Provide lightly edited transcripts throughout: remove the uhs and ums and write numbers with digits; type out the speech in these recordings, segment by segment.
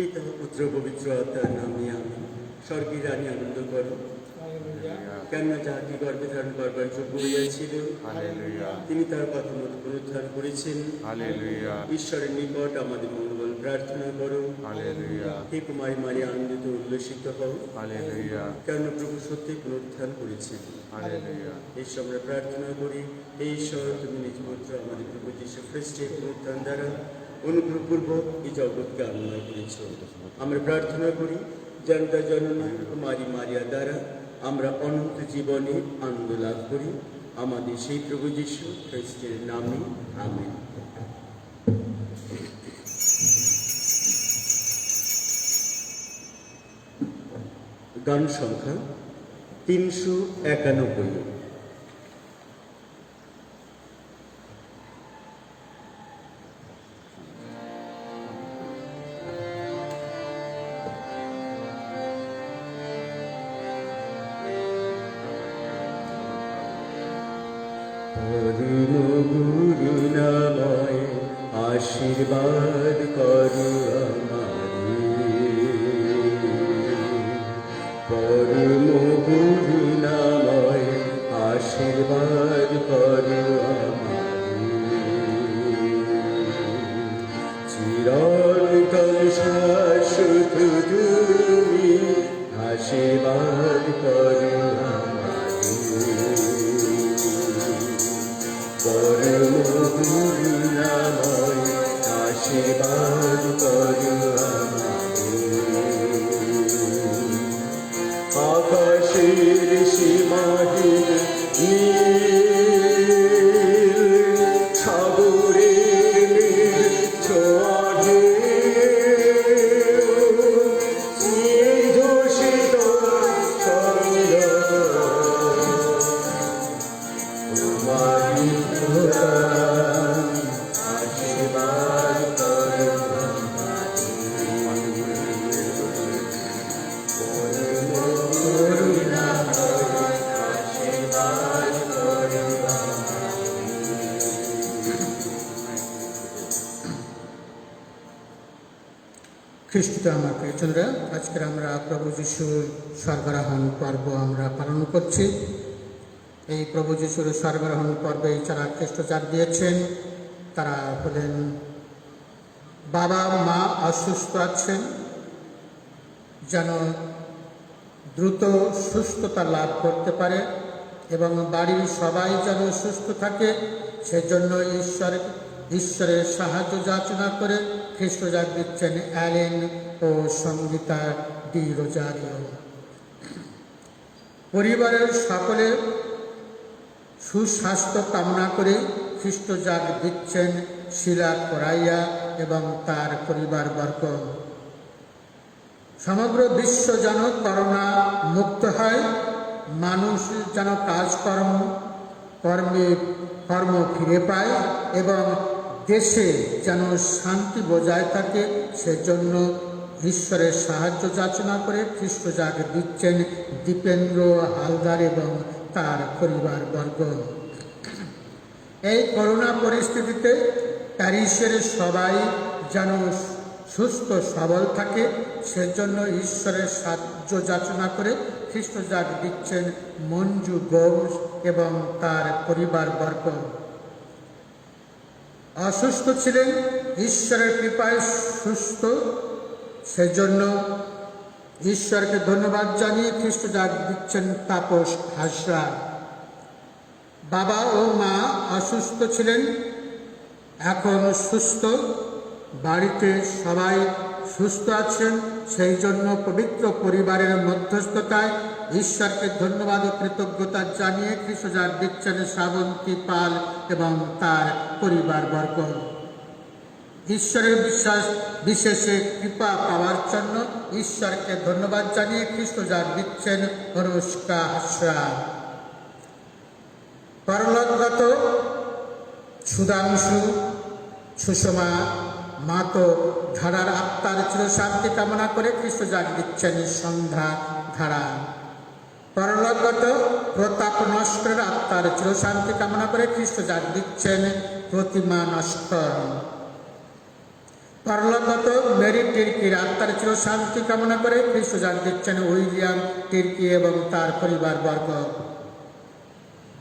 পিতা পুত্র পবিত্র আত্মার নামে আমি স্বর্গীয় রানী আনন্দ করো, কেননা যাহাকে গর্ভে ধারণ করবার যোগ্য হইয়াছিল তিনি তার কথা মতো পুনরুদ্ধার করেছেন। ঈশ্বরের নিকট আমাদের মঙ্গল প্রার্থনা করো। হে কুমারী মারিয়া আনন্দিত উল্লসিত হও, কেননা প্রভু সত্যি পুনরুত্থান করেছেন। ঈশ্বর আমরা প্রার্থনা করি, হে ঈশ্বর তুমি নিজ পুত্র আমাদের প্রভু যীশু খ্রিস্টের পুনরুত্থান দ্বারা অনুগ্রহপূর্বক এই জগৎকে আনন্দময় করেছ। আমরা প্রার্থনা করি যেন তার জননী কুমারী মারিয়া দ্বারা আমরা অনন্ত জীবনে আনন্দ লাভ করি। আমাদের সেই প্রভু যীশু খ্রিস্টের নামে আমেন। গান সংখ্যা 391। পরম গুরুনাময় আশীর্বাদ করো আমারে, পরম গুরুনাময় আশীর্বাদ করো আমারে, চিরন্তন শাশ্বত তুমি আশীর্বাদ করো পরম গুরুনাময় আশীর্বাদ করো আমারে। আকাশের সীমাহীন নীল সাগরের ছোঁয়া স্নিগ্ধশীত ছন্দ তোমারি আশীর্বাদ করো আশীর্বাদ করো। খ্রিস্টতে আমার প্রিয়জনরা, আজকের আমরা প্রভু যিশুর স্বর্গারোহণ পর্ব আমরা পালন করছি। এই প্রভু যিশুর স্বর্গারোহণ পর্বে যারা খ্রিস্ট জাগ দিয়েছেন তারা হলেন বাবা মা অসুস্থ আছেন, যেন দ্রুত সুস্থতা লাভ করতে পারে এবং বাড়ির সবাই যেন সুস্থ থাকে, সেজন্য ঈশ্বরের সাহায্য যাচনা করে খ্রিস্ট জাগ দিচ্ছেন অ্যালেন ও সঙ্গীতা ডি রোজারিও। পরিবারের সকলে সুস্বাস্থ্য কামনা করে খ্রিস্ট জাগ দিচ্ছেন শিলা কোরাইয়া এবং তার পরিবারবর্গ। সমগ্র বিশ্ব যেন করোনা মুক্ত হয়, মানুষ যেন কর্ম ফিরে পায় এবং দেশে যেন শান্তি বজায় থাকে, সেজন্য ঈশ্বরের সাহায্য যাচনা করে খ্রিস্ট জাগ দিচ্ছেন দীপেন্দ্র হালদার এবং তার পরিবারবর্গ। এই করোনা পরিস্থিতিতে প্যারিসের সবাই যেন সুস্থ সবল থাকে, সেজন্য ঈশ্বরের সাহায্য যাচনা করে খ্রিস্ট জাগ দিচ্ছেন মঞ্জু ঘোষ এবং তার পরিবারবর্গ। অসুস্থ ছিলেন, ঈশ্বরের কৃপায় সুস্থ, সেজন্য ঈশ্বরকে ধন্যবাদ জানিয়ে খ্রিস্ট জাগ দিচ্ছেন তাপস হাজরা। বাবা ও মা অসুস্থ ছিলেন, এখন সুস্থ, বাড়িতে সবাই সুস্থ আছেন, সেই জন্য পবিত্র পরিবারের মধ্যস্থতায় ঈশ্বরকে ধন্যবাদ ও কৃতজ্ঞতা জানিয়ে খ্রিস্ট জাগ দিচ্ছেন শ্রাবন্তী পাল এবং তার পরিবারবর্গ। ঈশ্বরের বিশেষে কৃপা পাওয়ার জন্য ঈশ্বরকে ধন্যবাদ জানিয়ে খ্রিস্ট জাগ দিচ্ছেন অনুষ্কা হাসরা। পরলোকগত সুধাংশু সুষমা মাতো ধারার আত্মার চিরশান্তি কামনা করে খ্রিস্ট জাগ দিচ্ছেন সন্ধ্যা ধারা। পরলোকগত প্রতাপ নস্করের আত্মার চিরশান্তি কামনা করে খ্রিস্ট জাগ দিচ্ছেন প্রতিমা নস্কর। পরলোকগত মেরি টির্কির আত্মার চির শান্তি কামনা করে খ্রিস্ট জাগ দিচ্ছেন উইলিয়াম টির্কি এবং তার পরিবার বর্গ।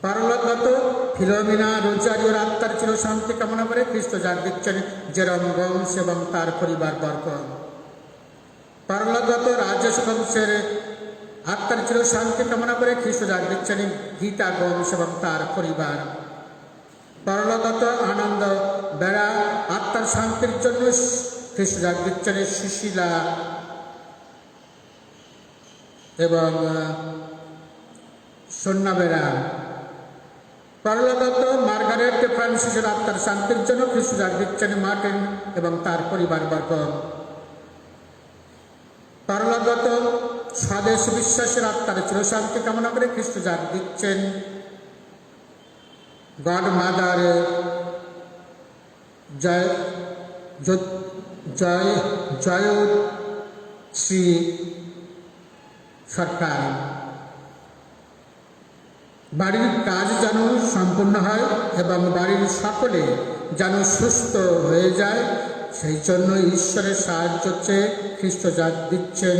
পরলোকগত ফিলোমিনা রোজারিওর আত্মার চির শান্তি কামনা করে খ্রিস্ট জাগ দিচ্ছেন জেরম বংশ এবং তার পরিবার বর্গ। পরলোকগত রাজেশ বংশের আত্মার চির শান্তি কামনা করে খ্রিস্ট জাগ দিচ্ছেন গীতা বংশ এবং তার পরিবার। পরলোকগত আনন্দ বেড়া আত্মার শান্তির জন্য খ্রিস্ট জাগ দিচ্ছেন সুশীলা এবং সন্না বেড়া। পরলোকগত মার্গারেট ফ্রান্সিসের আত্মার শান্তির জন্য খ্রিস্ট জাগ দিচ্ছেন মার্টিন এবং তার পরিবার বর্গ। পরলোকগত স্বদেশ বিশ্বাসের আত্মার চিরশান্তি কামনা করে খ্রিস্ট জাগ দিচ্ছেন গড মাদার জয়শ্রী সরকার। বাড়ির কাজ যেন সম্পূর্ণ হয় এবং বাড়ির সকলে যেন সুস্থ হয়ে যায়, সেই জন্য ঈশ্বরের সাহায্য চেয়ে খ্রিস্ট জাগ দিচ্ছেন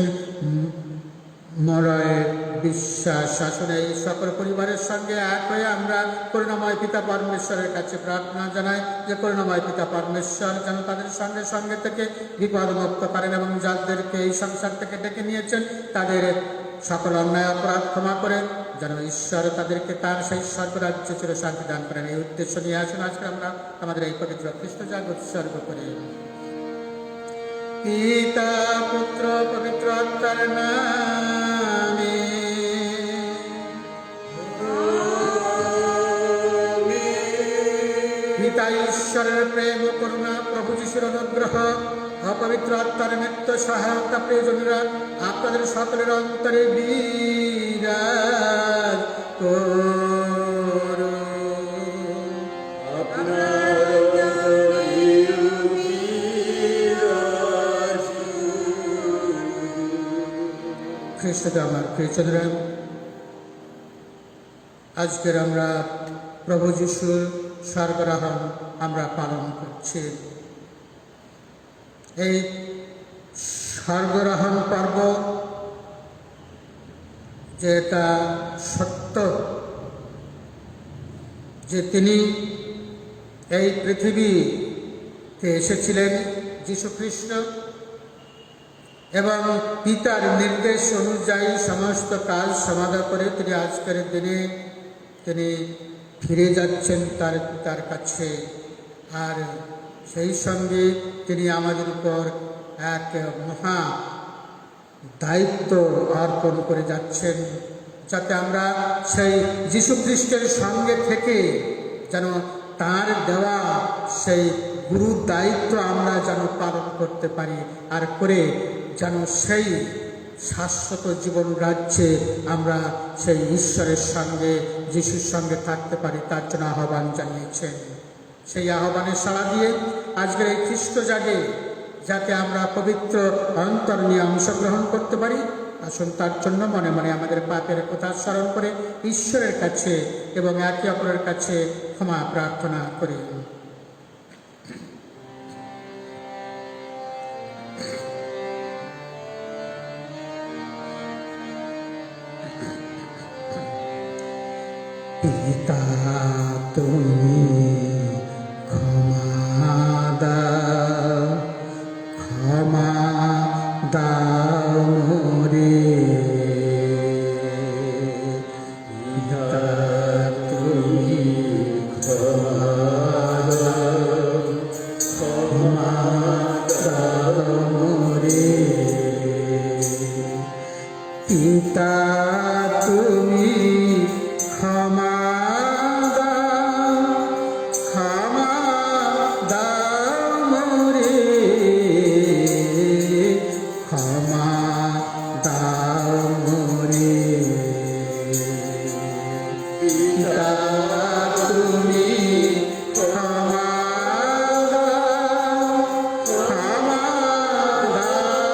মরয়ের বিশ্বাস শাসনে। এই সকল পরিবারের সঙ্গে এক হয়ে আমরা করুণাময় পিতা পরমেশ্বরের কাছে প্রার্থনা জানাই যে করুণাময় পিতা পরমেশ্বর যেন তাদের সঙ্গে সঙ্গে থেকে বিপদ মুক্ত করেন এবং যাদেরকে এই সংসার থেকে ডেকে নিয়েছেন তাদের সকল অন্যায় অপরাধ ক্ষমা করেন, যেন ঈশ্বর তাদেরকে তার সেই স্বর্গরাজ্যে চির শান্তি দান করেন। এই উদ্দেশ্য নিয়ে আসুন আজকে আমরা আমাদের এই পবিত্র খ্রিস্ট জাগ উৎসর্গ করি। পিতা পুত্র পবিত্র আত্মার নামে। পিতা ঈশ্বরের প্রেম ও করুণা, প্রভু যিশুর অনুগ্রহ, অপবিত্র আত্মার নিত্য সহায়তা প্রিয়জনেরা আপনাদের সকলের অন্তরে বিরাজ করুন। খ্রিস্ট আমার প্রিয়জনেরা, আজকের আমরা প্রভু যিশুর স্বর্গারোহণ আমরা পালন করছি। এই স্বর্গারোহণ পর্ব যেটা সত্য যে তিনি এই পৃথিবীতে এসেছিলেন যীশু খ্রিস্ট এবং পিতার নির্দেশ অনুযায়ী সমস্ত কাজ সমাধা করে তিনি আজকের দিনে তিনি ফিরে যাচ্ছেন তার পিতার কাছে। আর সেই সঙ্গে তিনি আমাদের উপর এক মহা দায়িত্ব অর্পণ করে যাচ্ছেন, যাতে আমরা সেই যীশু খ্রিস্টের সঙ্গে থেকে যেন তার দেওয়া সেই গুরুর দায়িত্ব আমরা যেন পালন করতে পারি, আর করে যেন সেই শাশ্বত জীবন রাজ্যে আমরা সেই ঈশ্বরের সঙ্গে যিশুর সঙ্গে থাকতে পারি, তার জন্য আহ্বান জানিয়েছেন। সেই আহ্বানে সাড়া দিয়ে আজকের এই খ্রিস্ট জাগে যাতে আমরা পবিত্র অন্তর নিয়ে অংশগ্রহণ করতে পারি, আসুন তার জন্য মনে মনে আমাদের পাপের কথা স্মরণ করে ঈশ্বরের কাছে এবং একে অপরের কাছে ক্ষমা প্রার্থনা করি। পিতা তুমি ক্ষমা দাও রে, পিতা তুমি ক্ষমা দাও রে, পিতা তুমি ক্ষমা দাও রে, ক্ষমা দাও রে, পিতা তুমি ক্ষমা দাও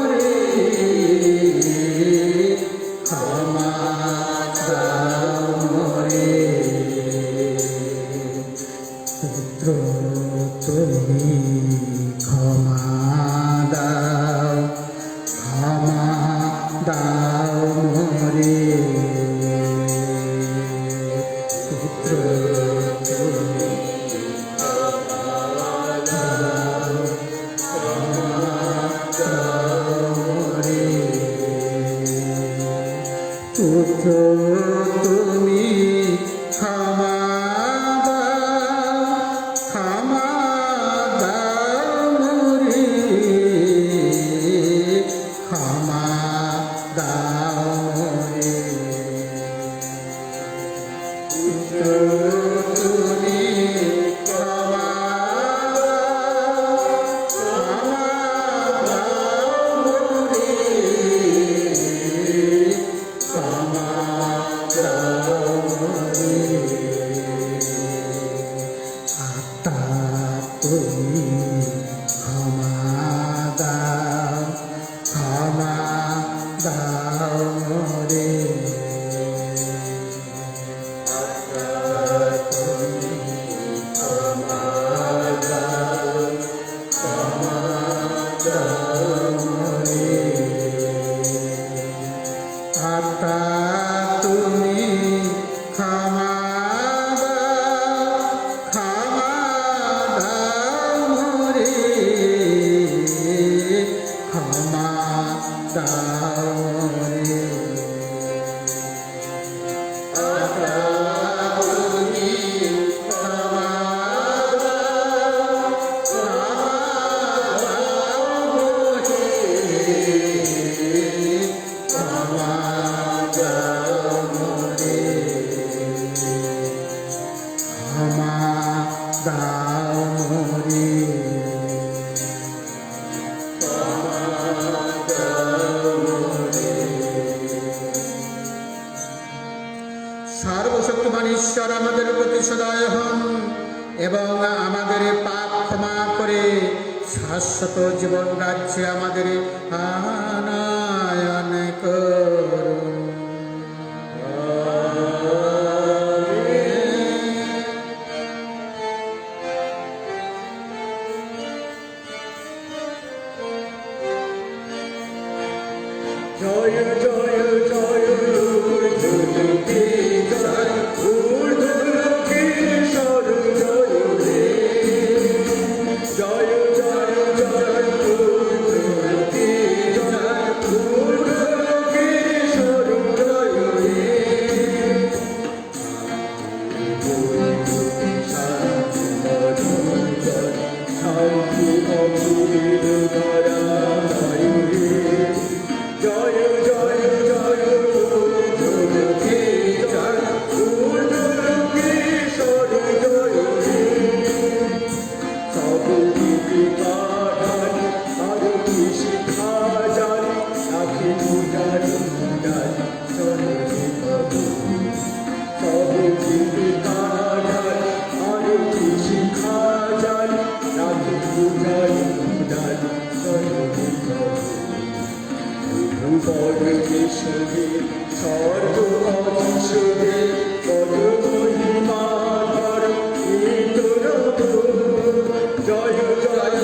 রে, ক্ষমা দাও রে, পুত্র তুমি আমাদের পাপ ক্ষমা করে শাশ্বত জীবন রাজ্যে আমাদের আনয়ন করুন। জয় জয় জয় ঊর্ধ্বলোকে জয় ঊর্ধ্বলোকে ঈশ্বর জয় রে জয় জয় জয় ঊর্ধ্বলোকে জয় ঊর্ধ্বলোকে ঈশ্বর জয় রে শান্তি অপুর ধরা জয় জয় জয় ঊর্ধ্বলোকে জয় ঊর্ধ্বলোকে ঈশ্বর জয় রে সব দিকে পাঠান আরো কি শিক্ষা জানি আখি পূজারি পূজারি চরণে প্রভু সব দিকে পাঠান আরো কি শিক্ষা জানি আখি পূজারি পূজারি চরণে প্রভু পরমেশ্বরে স্বর্গ অধীশ্বরে পদ মহিমা ধর জয় জয় জয়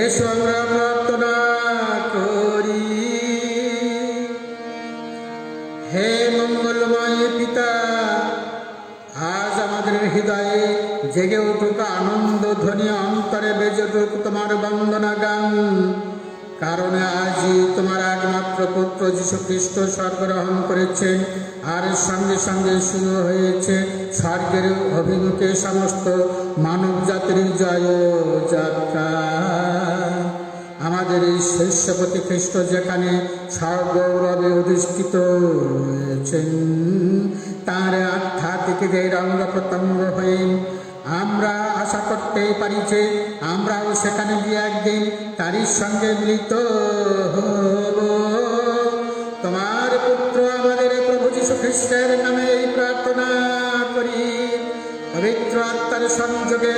এসো আমরা প্রার্থনা করি। হে মঙ্গলময় পিতা, আজ আমাদের হৃদয়ে জেগে উঠুক আনন্দ ধ্বনি, অন্তরে বেজে উঠুক তোমার বন্দনা গান। কারণ আজই তোমার একমাত্র পুত্র যীশু খ্রিস্ট স্বর্গগ্রহণ করেছেন, আর সঙ্গে সঙ্গে শুরু হয়েছে স্বর্গের অভিমুখে সমস্ত মানব জাতির জয় যাত্রা। আমাদের এই শৈশবতী খ্রিস্ট যেখানে সগৌরবে অধিষ্ঠিত হয়েছেন, তাঁর আধ্যাত্মিক এই অঙ্গ প্রত্যঙ্গ হয়ে আমরা আশা করতেই পারি যে আমরাও সেখানে গিয়ে একদিন তারই সঙ্গে মিলিত হব। তোমার পুত্র আমাদের প্রভু যীশু খ্রিস্টের নামে এই প্রার্থনা করি। পবিত্র আত্মার সংযোগে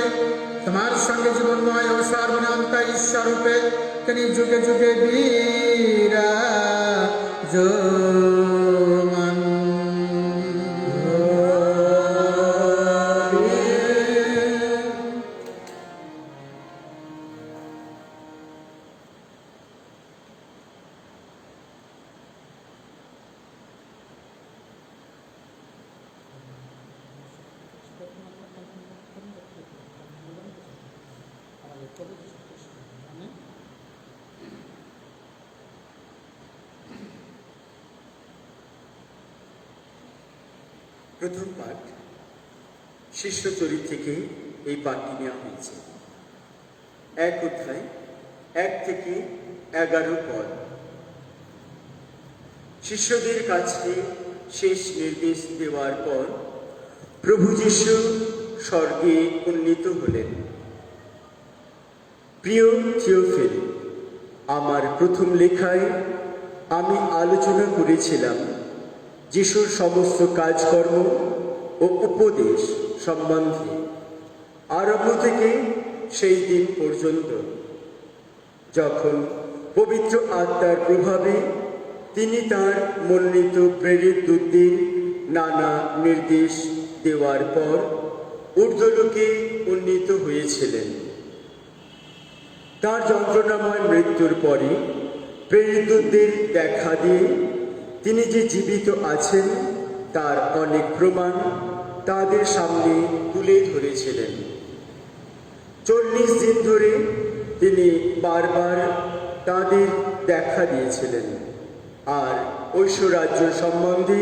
তোমার সঙ্গে জীবনময় ও সর্বনিয়ন্তা ঈশ্বররূপে তিনি যুগে যুগে বিরাজমান। প্রথম পাঠ শিষ্য চরিত থেকে এই পাঠটি নেওয়া হয়েছে। 1 অধ্যায় 1 থেকে 11 পদ। শিষ্যদের কাছে শেষ নির্দেশ দেওয়ার পর প্রভু যীশু স্বর্গে উন্নীত হলেন। প্রিয় থিওফিল, আমার প্রথম লেখায় আমি আলোচনা করেছিলাম যিশুর সমস্ত কাজকর্ম ও উপদেশ সম্বন্ধে আরম্ভ থেকে সেই দিন পর্যন্ত যখন পবিত্র আত্মার প্রভাবে তিনি তাঁর মনোনীত প্রেরিত দূতদের নানা নির্দেশ দেওয়ার পর ঊর্ধ্বলোকে উন্নীত হয়েছিলেন। তাঁর যন্ত্রণাময় মৃত্যুর পরে প্রেরিত দূতদের দেখা দিয়ে তিনি যে জীবিত আছেন তার অনেক প্রমাণ তাদের সামনে তুলে ধরেছিলেন। 40 দিন ধরে তিনি বারবার তাদের দেখা দিয়েছিলেন আর ঐশ্বরাজ্য সম্বন্ধে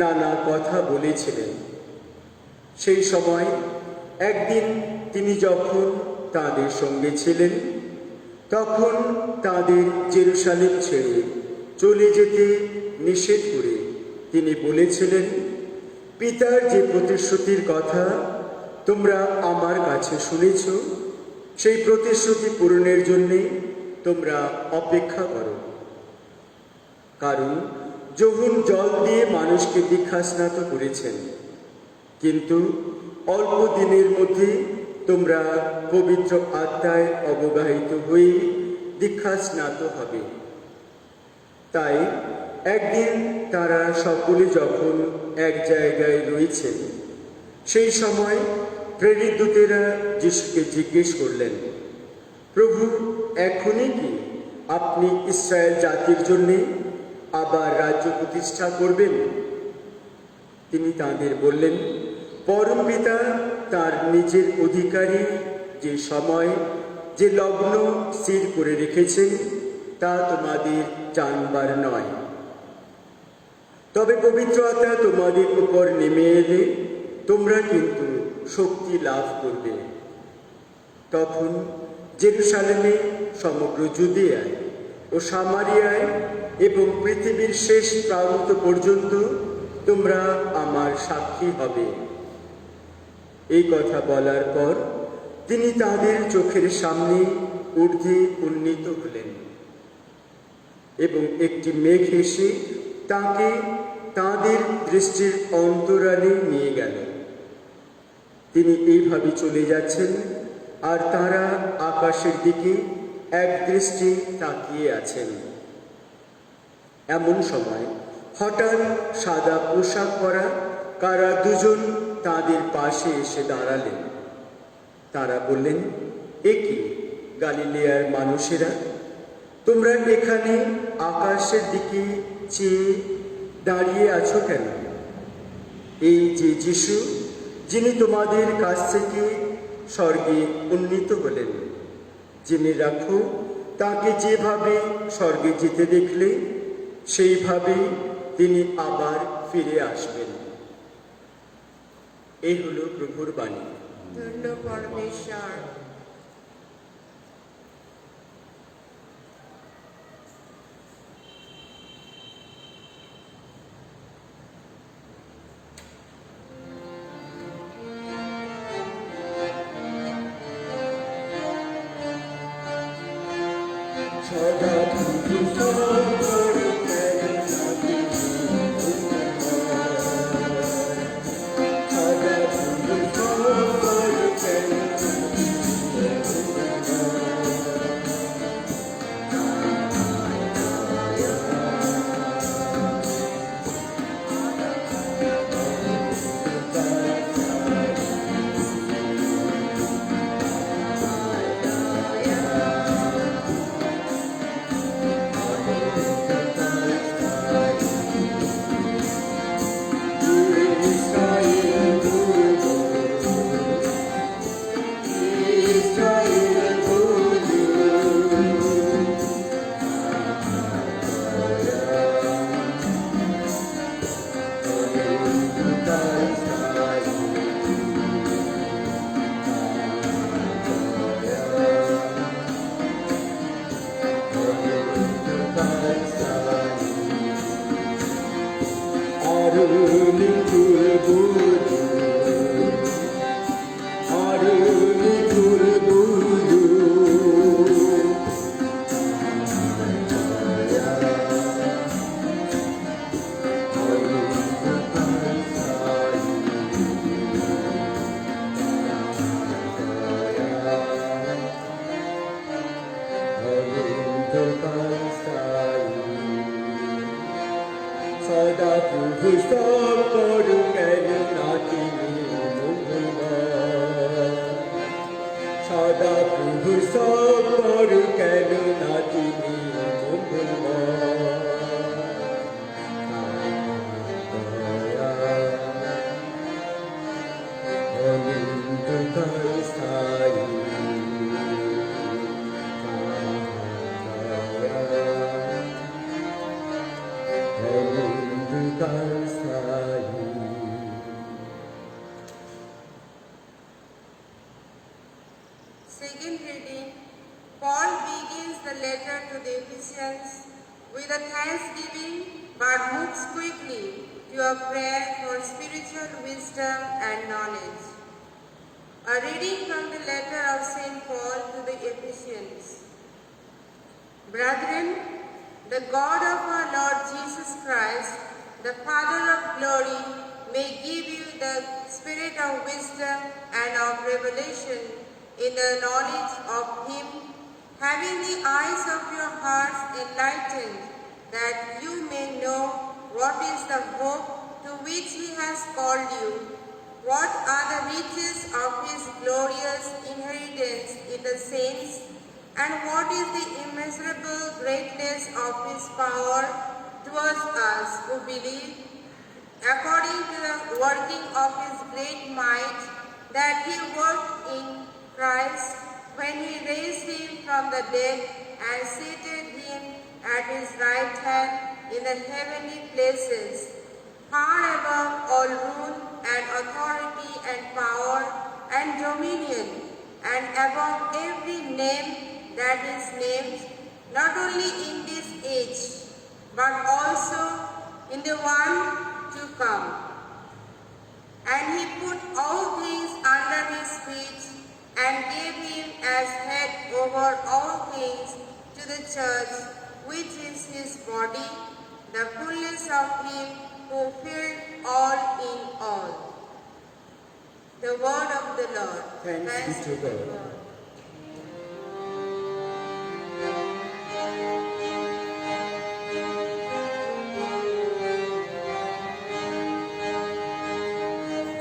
নানা কথা বলেছিলেন। সেই সময় একদিন তিনি যখন তাদের সঙ্গে ছিলেন তখন তাদের জেরুসালেম ছেড়ে চলে যেতে নিষেধ করে তিনি বলেছিলেন, পিতার যে প্রতিশ্রুতির কথা তোমরা আমার কাছে শুনেছ সেই প্রতিশ্রুতি পূরণের জন্যে তোমরা অপেক্ষা করো। কারণ যোহন জল দিয়ে মানুষকে দীক্ষাস্নাত করেছেন, কিন্তু অল্প দিনের মধ্যে তোমরা পবিত্র আত্মায় অবগাহিত হয়ে দীক্ষাস্নাত হবে। তাই একদিন তারা সকলে যখন এক জায়গায় রয়েছেন সেই সময় প্রেরিত দূতেরা যিশুকে জিজ্ঞেস করলেন, প্রভু, এখনই কি আপনি ইসরায়েল জাতির জন্যে আবার রাজ্য প্রতিষ্ঠা করবেন? তিনি তাদের বললেন, পরম পিতা তার নিজের অধিকারী যে সময় যে লগ্ন স্থির করে রেখেছেন তা তোমাদের জানবার নয়। তবে পবিত্র আত্মা তোমাদের উপর নেমে এলে তোমরা কিন্তু শক্তি লাভ করবে। তখন জেরুসালেমে, সমগ্র জুদিয়ায় ও সামারিয়ায় এবং পৃথিবীর শেষ প্রান্ত পর্যন্ত তোমরা আমার সাক্ষী হবে। এই কথা বলার পর তিনি তাদের চোখের সামনে ঊর্ধ্বে উন্নীত হলেন এবং একটি মেঘ এসে তাকে তাদের দৃষ্টির অন্তরালে নিয়ে গেল। তিনি এইভাবে চলে যাচ্ছেন আর তারা আকাশের দিকে এক দৃষ্টি তাকিয়ে আছেন। এমন সময় হঠাৎ সাদা পোশাক পরা কারা দুজন তাদের পাশে এসে দাঁড়ালেন। তারা বললেন, এ কি গালিলেয়ার মানুষেরা, তোমরা এখানে আকাশের দিকে চেয়ে দাঁড়িয়ে আছো কেন? এই যে যিশু, যিনি তোমাদের কাছ থেকে স্বর্গে উন্নীত হলেন, জেনে রাখো তাকে যেভাবে স্বর্গে যেতে দেখলে সেইভাবেই তিনি আবার ফিরে আসবেন। এই হলো প্রভুর বাণী। ধন্য পরমেশ্বর। সদা প্রভু সব করু কেন না তিনি মঙ্গলবার সদা প্রভু সব করু কেন না তিনি মঙ্গলবার অনন্তকাল স্থায়ী অনন্তকাল স্থায়ী Second reading, Paul begins the letter to the Ephesians with a thanksgiving but moves quickly to a prayer for spiritual wisdom and knowledge. A reading from the letter of St. Paul to the Ephesians. Brethren, the God of our Lord Jesus Christ, the Father of glory, may give you the spirit of wisdom and of revelation in the knowledge of Him, having the eyes of your hearts enlightened, that you may know what is the hope to which He has called you, what are the riches of His glorious inheritance in the saints, and what is the immeasurable greatness of His power towards us who believe, according to the working of His great might, that He worked in Christ when He raised Him from the dead and seated Him at His right hand in the heavenly places, far above all rule and authority and power and dominion, and above every name that is named, not only in this age, but also in the one to come. And He put all things under His feet, and gave Him as head over all things to the church, which is His body, the fullness of Him who filled all in all. The word of the Lord. Thanks be to God.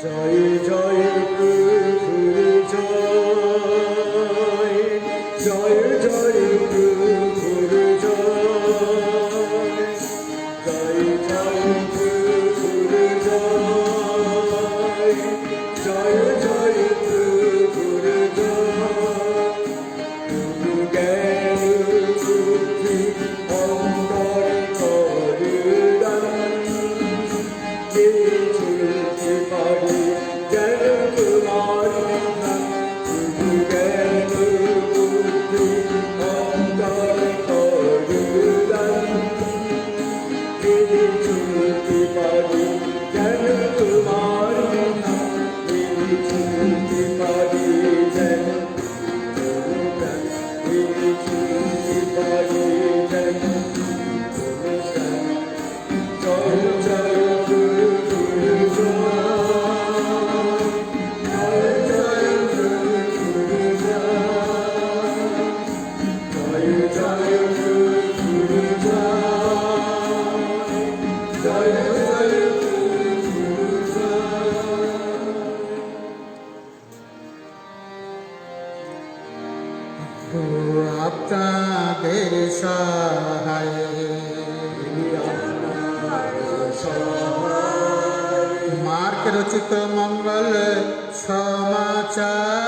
জয় জয় প্রভুর জয় জয় জয় প্রভুর জয় জয় জয় প্রভুর জয় জয় জয় প্রভুর জয় প্রভু জ্ঞান বুদ্ধি অন্তর করুণায় চলতে পারি যেন তোমার বিধান প্রভু জ্ঞান বুদ্ধি অন্তর করুণায় চলতে পারি যেন তোমার বিধান চলতে পারি যেন চলতে পারি যেন জয় জয় আপনাদের সহায় মার্ক রচিত মঙ্গল সমাচার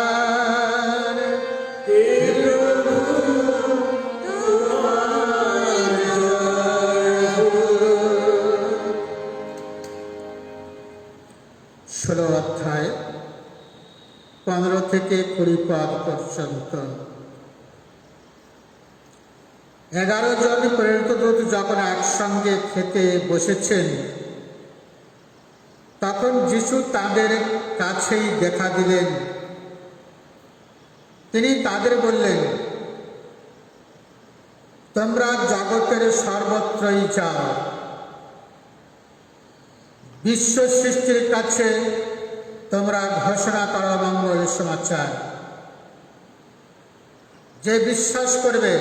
ষোলো অধ্যায় 15 থেকে 20 পদ পর্যন্ত। 11 জন প্রেরিত দূত যখন একসঙ্গে খেতে বসেছেন, তখন যিশু তাদের কাছেই দেখা দিলেন। তিনি তাদের বললেন, তোমরা জগতের সর্বত্রই যাও, বিশ্ব সৃষ্টির কাছে তোমরা ঘোষণা করো মঙ্গল সমাচার। যে বিশ্বাস করবে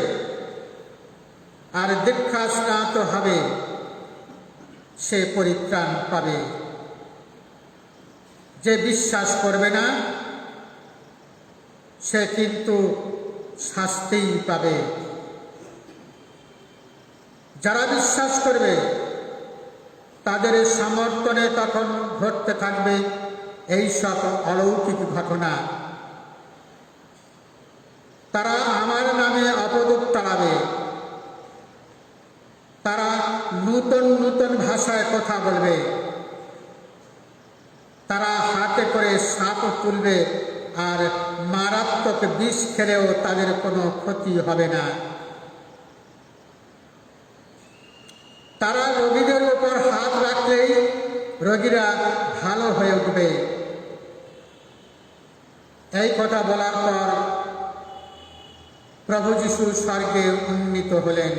আর দীক্ষা স্নাত হবে, সে পরিত্রাণ পাবে, যে বিশ্বাস করবে না সে কিন্তু শাস্তিই পাবে। যারা বিশ্বাস করবে তাদের সমর্থনে তখন ঘটতে থাকবে এই সব অলৌকিক ঘটনা। তারা আমার নামে অপদূত তাড়াবে, তারা নূতন নূতন ভাষায় কথা বলবে, তারা হাতে করে সাপ তুলবে, আর মারাত্মক বিষ খেলেও তাদের কোনো ক্ষতি হবে না। তারা রোগীদের উপর হাত রাখলেই রোগীরা ভালো হয়ে উঠবে। এই কথা বলার পর প্রভু যিশু স্বর্গে উন্নীত হলেন।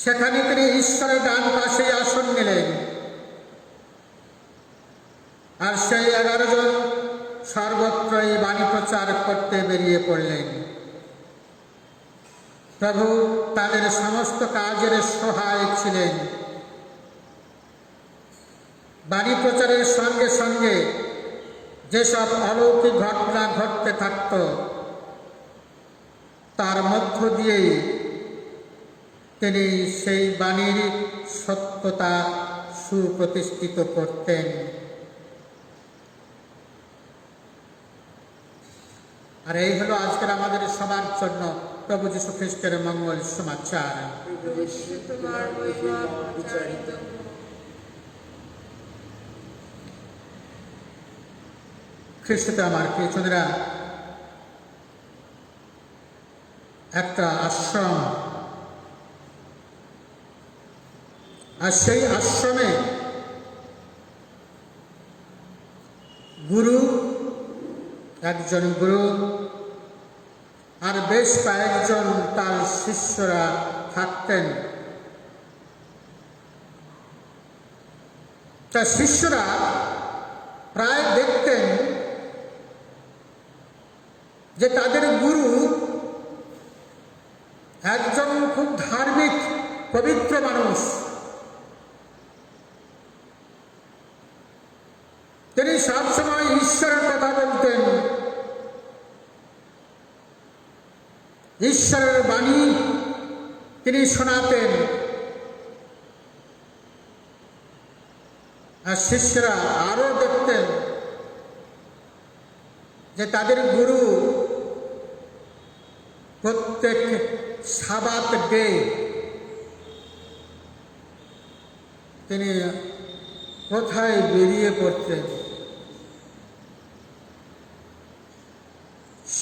সেখানে তিনি ঈশ্বরের ডান পাশে আসন নিলেন, আর সেই 11 জন সর্বত্রই বাণী প্রচার করতে বেরিয়ে পড়লেন। প্রভু তাদের সমস্ত কাজের সহায় ছিলেন। বাণী প্রচারের সঙ্গে সঙ্গে যেসব অলৌকিক ঘটনা ঘটতে থাকত তার মধ্য দিয়েই তিনি সেই বাণীর সত্যতা সুপ্রতিষ্ঠিত করতেন। আর এই হলো আজকের আমাদের সবার জন্য প্রভু যীশু খ্রিস্টের মঙ্গল সমাচার। তোমার মহিমা প্রচারিত হোক। খ্রিস্টতে আমার প্রিয়জনেরা, একটা আশ্রম, আর সেই আশ্রমে গুরু, একজন গুরু আর বেশ কয়েকজন তার শিষ্যরা থাকতেন। তার শিষ্যরা প্রায় দেখতেন যে তাদের গুরু একজন খুব ধার্মিক পবিত্র মানুষ। তিনি সবসময় ঈশ্বরের কথা বলতেন, ঈশ্বরের বাণী তিনি শোনাতেন। আর শিষ্যরা আরো দেখতেন যে তাদের গুরু প্রত্যেক সাবাত ডে তিনি কোথায় বেরিয়ে পড়তেন।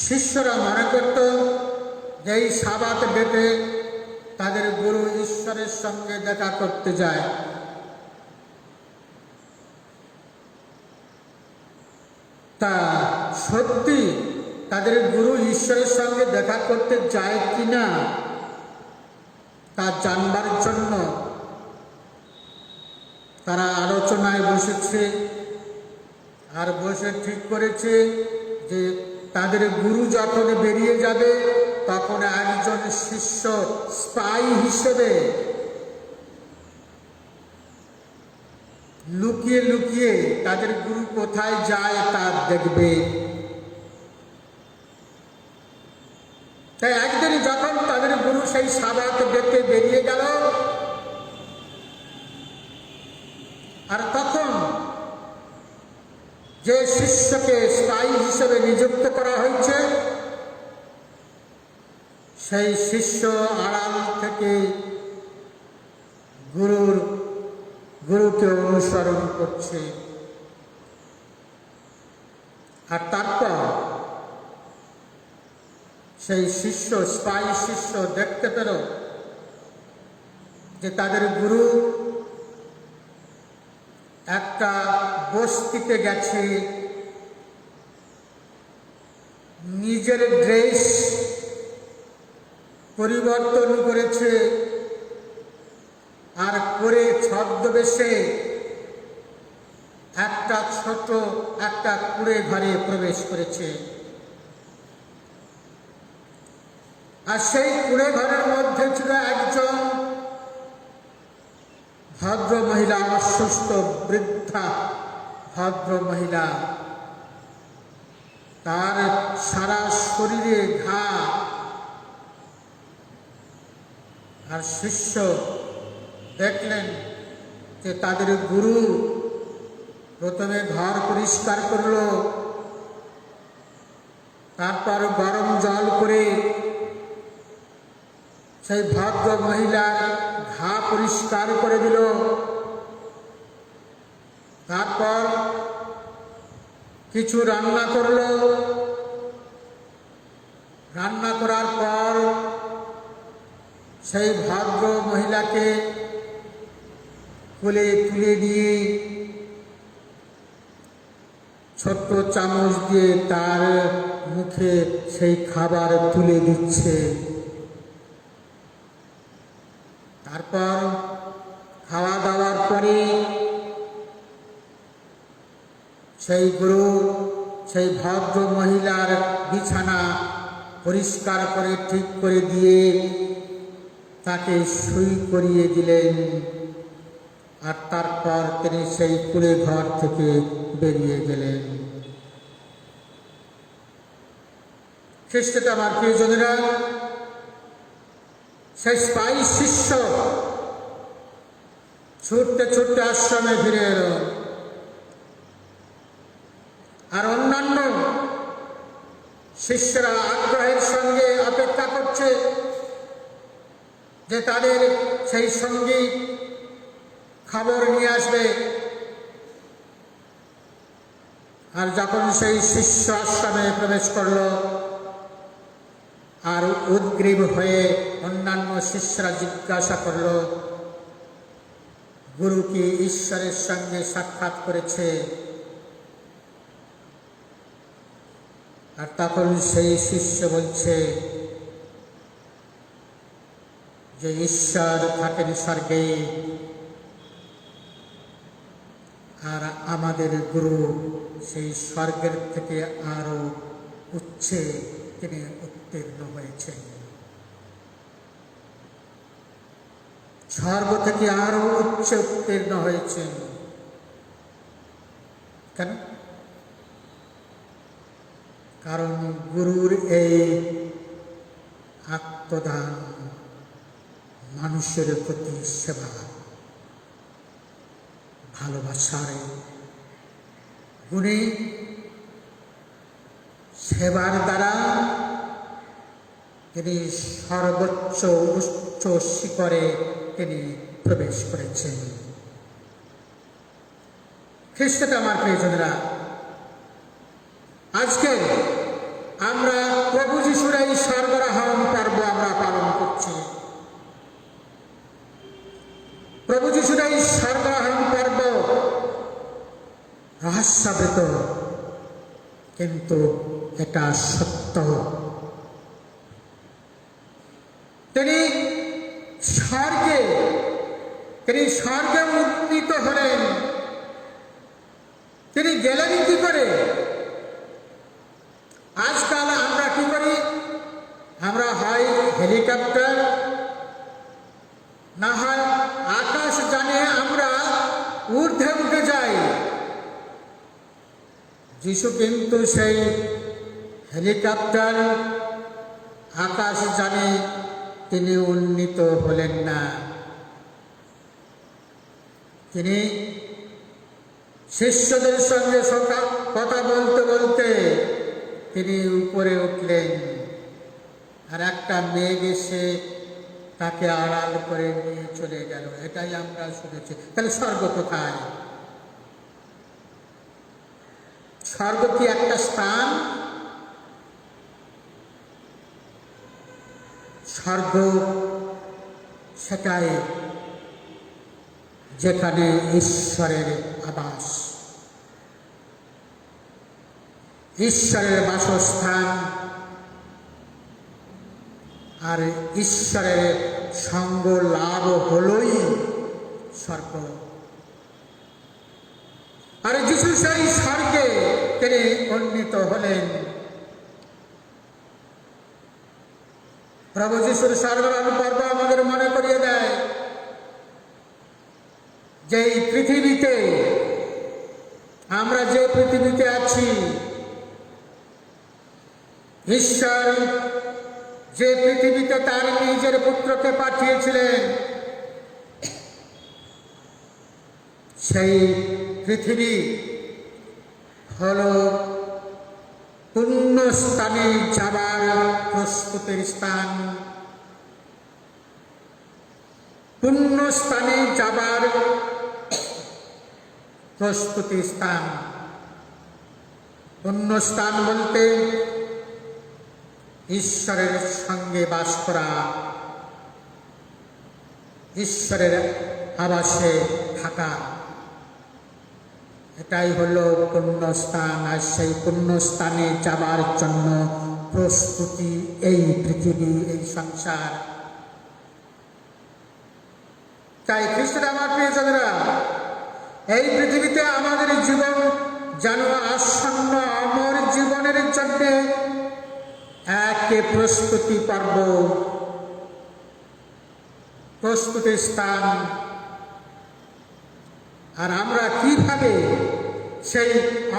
শিষ্যরা মনে করত যে এই সাবাত ডেতে তাদের গুরু ঈশ্বরের সঙ্গে দেখা করতে যায়। তা সত্যি তাদের গুরু ঈশ্বরের সঙ্গে দেখা করতে যায় কিনা তা জানবার জন্য তারা আলোচনায় বসেছে, আর বসে ঠিক করেছে যে তাদের গুরু যখন বেরিয়ে যাবে তখন একজন শিষ্য স্পাই হিসেবে লুকিয়ে লুকিয়ে তাদের গুরু কোথায় যায় তা দেখবে। তাই একদিন যখন তাদের গুরু সেই সাবাত ডেকে বেরিয়ে গেল, আর তখন যে শিষ্যকে স্পাই হিসেবে নিযুক্ত করা হয়েছে সেই শিষ্য আড়াল থেকে গুরুকে অনুসরণ করছে। আর তারপর সেই শিষ্য, স্পাই শিষ্য দেখতে পেল যে তাদের গুরু একটা বস্তিতে গেছে, নিজের ড্রেস পরিবর্তন করেছে, আর করে ছদ্মবেশে একটা ছোট একটা কুঁড়ে ঘরে প্রবেশ করেছে। আর সেই কুঁড়ে ঘরের মধ্যে ছিল একজন ভদ্র মহিলা, অসুস্থ বৃদ্ধা ভদ্র মহিলা, তার সারা শরীরে ঘা। আর শিষ্য দেখলেন যে তাদের গুরু প্রথমে ঘর পরিষ্কার করলো, তারপর গরম জল করে সেই ভদ্র মহিলার ঘা পরিষ্কার করে দিল। তারপর কিছু রান্না করলো, রান্না করার পর সেই ভদ্র মহিলাকে কোলে তুলে নিয়ে ছোট্ট চামচ দিয়ে তার মুখে সেই খাবার তুলে দিচ্ছে। তারপর খাওয়া দাওয়ার পরে সেই গুরু সেই ভদ্র মহিলার বিছানা পরিষ্কার করে ঠিক করে দিয়ে তাকে সই করিয়ে দিলেন। আর তারপর তিনি সেই কুড়ে ঘর থেকে বেরিয়ে গেলেন। খ্রিস্টে আমার প্রিয়জনেরা, সেই স্পাই শিষ্য ছুটতে ছুটতে আশ্রমে ফিরে এলো। আর অন্যান্য শিষ্যরা আগ্রহের সঙ্গে অপেক্ষা করছে যে তাদের সেই সঙ্গী খবর নিয়ে আসবে। আর যখন সেই শিষ্য আশ্রমে প্রবেশ করল, আর উদ্গ্রীব হয়ে অন্যান্য শিষ্যরা জিজ্ঞাসা করল, গুরু কি ঈশ্বরের সঙ্গে সাক্ষাৎ করেছে? আর তখন সেই শিষ্য বলছে যে ঈশ্বর থাকেন স্বর্গে, আর আমাদের গুরু সেই স্বর্গের থেকে আরো উচ্চে তিনি উত্তীর্ণ হয়েছেন। স্বর্গ থেকে আরো উচ্চে উত্তীর্ণ হয়েছেন। কেন? কারণ গুরুর এই আত্মদান, মানুষের প্রতি সেবা, ভালোবাসার গুণে সেবার দ্বারা তিনি সর্বোচ্চ উচ্চ শিখরে তিনি প্রবেশ করেছেন। খ্রিস্টে আমার প্রিয়জনেরা, আজকে আমরা প্রভু যিশুর এই স্বর্গারোহণ পর্ব আমরা পালন করছি। প্রভু যিশুর এই স্বর্গারোহণ পর্ব রহস্যাবৃত, কিন্তু এটা সত্য। তিনি স্বর্গে উন্নীত হলেন। তিনি গেলেন কি করে? আজকাল আমরা কি করি? আমরা হয় হেলিকপ্টার, না হয় আকাশ জানে আমরা ঊর্ধ্বে উঠে যাই। যিশু কিন্তু সেই হেলিকপ্টার, আকাশ জানে তিনি উন্নীত হলেন না। তিনি শিষ্যদের সঙ্গে কথা বলতে বলতে তিনি উপরে উঠলেন, আর একটা মেঘ এসে তাকে আড়াল করে নিয়ে চলে গেল। এটাই আমরা শুনেছি। তাহলে স্বর্গ কোথায়? স্বর্গ কি একটা স্থান? স্বর্গ সেটাই যেখানে ঈশ্বরের আবাস, ঈশ্বরের বাসস্থান, আর ঈশ্বরের সঙ্গ লাভ হলই স্বর্গ। আর যিশু সেই স্বর্গে তিনি উন্নীত হলেন। প্রভু যিশুর স্বর্গারোহণ পর্ব আমাদের মনে করিয়ে দেয় যেই পৃথিবীতে আমরা যে পৃথিবীতে আছি, ঈশ্বর যে পৃথিবীতে তার নিজের পুত্রকে পাঠিয়েছিলেন, সেই পৃথিবী হল পুণ্যস্থানে যাবার প্রস্তুতির স্থান। পুণ্যস্থানে যাবার প্রস্তুতি স্থান। পুণ্যস্থান বলতে ঈশ্বরের সঙ্গে বাস করা, ঈশ্বরের আবাসে থাকা, এটাই হলো পুণ্যস্থান। আর সেই পুণ্যস্থানে যাবার জন্য প্রস্তুতি এই পৃথিবী, এই সংসার। তাই খ্রিস্টের আমার প্রিয়জনেরা, এই পৃথিবীতে আমাদের জীবন যেন আসন্ন অমর জীবনের জন্য এক প্রস্তুতি পর্ব, প্রস্তুতি স্থান। আর আমরা কিভাবে সেই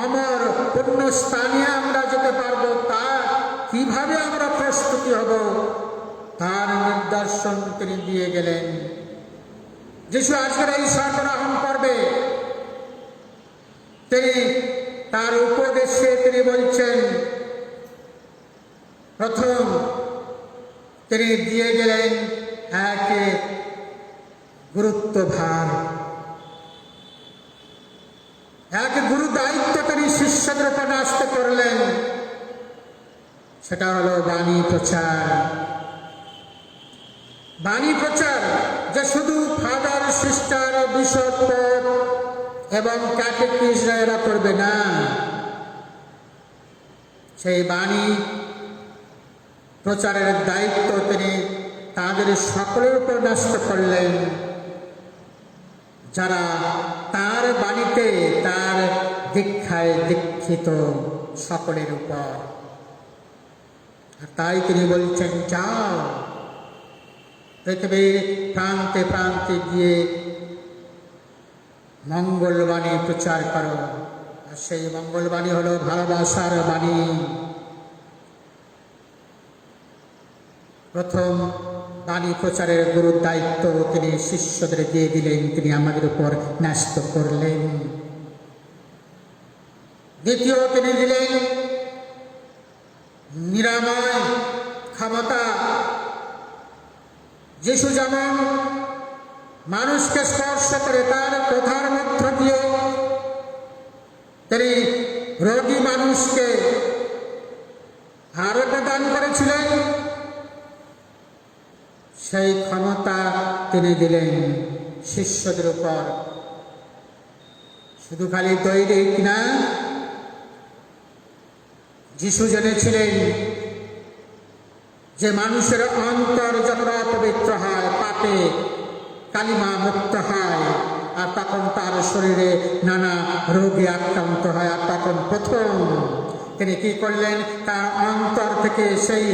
অমর পুণ্যস্থানে আমরা যেতে পারবো, তা কিভাবে আমরা প্রস্তুতি হব, তার নিদর্শন তিনি দিয়ে গেলেন। যিশু আজকের এই স্বর্গরাহন পর্বে তিনি তার উপদেশে তিনি বলছেন, প্রথম তিনি দিয়ে গেলেন এক গুরুত্বভার, এক গুরু দায়িত্ব তিনি শিষ্যদের উপর ন্যস্ত করলেন। সেটা হলো বাণী প্রচার। বাণী প্রচার যে শুধু ফাদার, সিস্টার, বিশপ এবং ক্যাটেকিস্টরা এরা করবে না, সেই বাণী প্রচারের দায়িত্ব তিনি তাদের সকলের উপর ন্যস্ত করলেন, যারা তার বাণীতে, তার দীক্ষায় দীক্ষিত সকলের উপর। আর তাই তিনি বলছেন, যাও পৃথিবীর প্রান্তে প্রান্তে গিয়ে মঙ্গলবাণী প্রচার করো। আর সেই মঙ্গলবাণী হলো ভালোবাসার বাণী। প্রথম বাণী প্রচারের গুরুর দায়িত্ব তিনি শিষ্যদের দিয়ে দিলেন, তিনি আমাদের উপর ন্যস্ত করলেন। দ্বিতীয় তিনি দিলেন নিরাময় ক্ষমতা। যিশু যেমন মানুষকে স্পর্শ করে তার কথার মধ্য দিয়ে তিনি রোগী মানুষকে আরোগ্য দান করেছিলেন, সেই ক্ষমতা তিনি দিলেন শিষ্যদের উপর। শুধু খালি দৈনিক না, যিশু জেনেছিলেন যে মানুষের অন্তর যখন অপবিত্র হয়, পাপে কালিমা মুক্ত হয়, আর তখন তার শরীরে নানা রোগে আক্রান্ত হয়। আর তখন প্রথম তিনি কি করলেন, তার অন্তর থেকে, সেই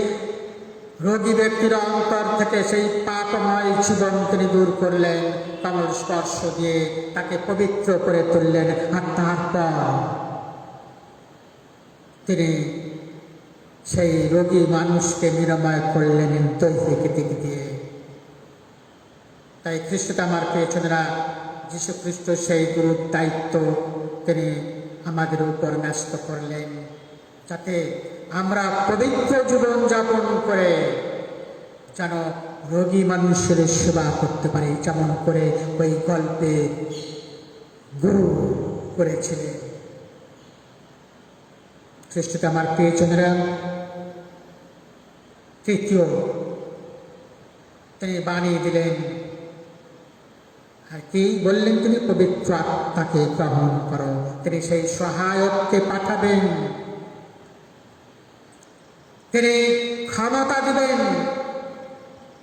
রোগী ব্যক্তির অন্তর থেকে সেই পাপময় জীবন তিনি দূর করলেন, কমল স্পর্শ দিয়ে তাকে পবিত্র করে তুললেন। আর তারপর তিনি সেই রোগী মানুষকে নিরাময় করলেন দৈহিক দিক দিয়ে। তাই খ্রিস্ট আমার প্রিয়জনেরা, যীশু খ্রিস্ট সেই গুরুর দায়িত্ব তিনি আমাদের উপর ন্যস্ত করলেন, যাতে আমরা পবিত্র জীবন যাপন করে যেন রোগী মানুষের সেবা করতে পারি, যেমন করে ওই গল্পে গুরু করেছিলেন। খ্রিস্ট আমার প্রিয়জনেরা, তৃতীয় তিনি বানিয়ে দিলেন। আর কি বললেন তিনি? পবিত্র আত্মাকে গ্রহণ করো। তিনি সেই সহায়ককে পাঠাবেন, তিনি ক্ষমতা দিবেন।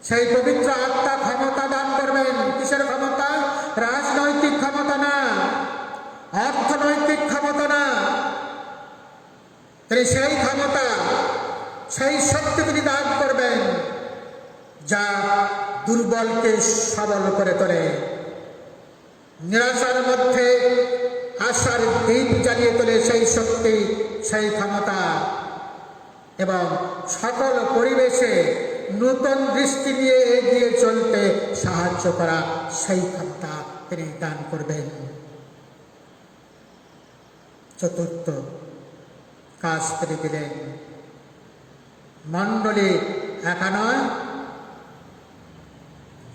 সেই পবিত্র আত্মা ক্ষমতা দান করবেন। কিসের ক্ষমতা? রাজনৈতিক ক্ষমতা না, অর্থনৈতিক ক্ষমতা না। তিনি সেই ক্ষমতা, সেই শক্তি তিনি দান করবেন যা দুর্বলকে সবল করে তোলে, নিরাশার মধ্যে আশার দীপ জ্বালিয়ে তোলে সেই শক্তি, সেই ক্ষমতা এবং সকল পরিবেশে নূতন দৃষ্টি নিয়ে এগিয়ে চলতে সাহায্য করা সেই ক্ষমতা তিনি দান করবেন। চতুর্থ কাজ তিনি দিলেন, মণ্ডলী একা নয়,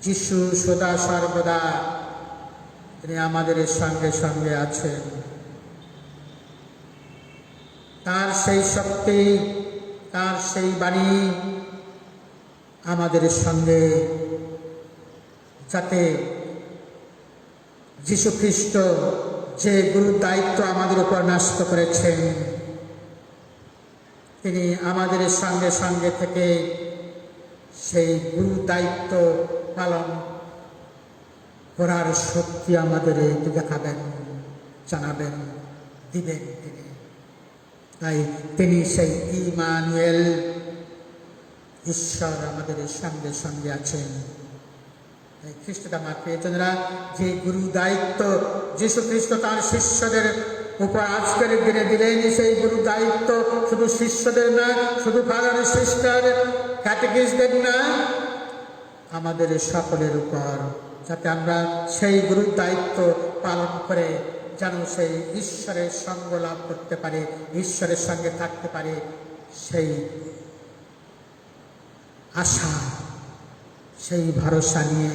যিশু সদা সর্বদা তিনি আমাদের সঙ্গে সঙ্গে আছেন। তার সেই শক্তি, তার সেই বাণী আমাদের সঙ্গে, যাতে যীশু খ্রিস্ট যে গুরুর দায়িত্ব আমাদের উপর ন্যস্ত করেছেন, তিনি আমাদের সঙ্গে সঙ্গে থেকে সেই গুরু দায়িত্ব পালন করার শক্তি আমাদের দেখাবেন, জানাবেন, দিবেন তিনি। তাই তিনি সেই ইমানুয়েল, ঈশ্বর আমাদের সঙ্গে সঙ্গে আছেন। খ্রিস্ট আমার প্রিয়জনেরা, যে গুরু দায়িত্ব যীশু খ্রিস্ট তার শিষ্যদের উপর আজকের দিনে দিলেন, সেই গুরু দায়িত্ব শুধু শিষ্যদের না, শুধু ফাদার সিস্টার ক্যাটেকিস্টদের না, আমাদের সকলের উপর, যাতে আমরা সেই গুরু দায়িত্ব পালন করে যেন সেই ঈশ্বরের সঙ্গ লাভ করতে পারি, ঈশ্বরের সঙ্গে থাকতে পারি, সেই আশা, সেই ভরসা নিয়ে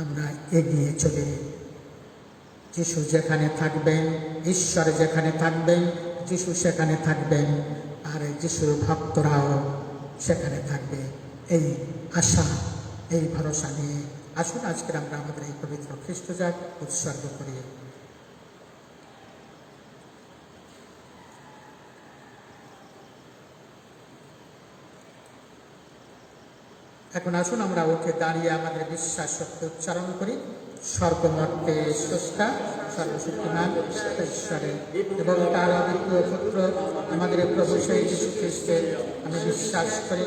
আমরা এগিয়ে চলে যিশু যেখানে থাকবেন, ঈশ্বর যেখানে থাকবেন, যিশু সেখানে থাকবেন, আর যিশুর ভক্তরাও সেখানে থাকবে। এই আশা, এই ভরসা নিয়ে আসুন আজকে আমরা আমাদের এই পবিত্র খ্রিস্টজাগ উৎসর্গ করি। এখন আসুন আমরা উঠে দাঁড়িয়ে আমাদের বিশ্বাস সত্য উচ্চারণ করি। স্বর্গমর্তে স্রষ্টা সর্বশক্তিমান ঈশ্বরের এবং তার অদ্বিতীয় পুত্র আমাদের প্রভু সেই যীশু খ্রিস্টের আমি বিশ্বাস করি,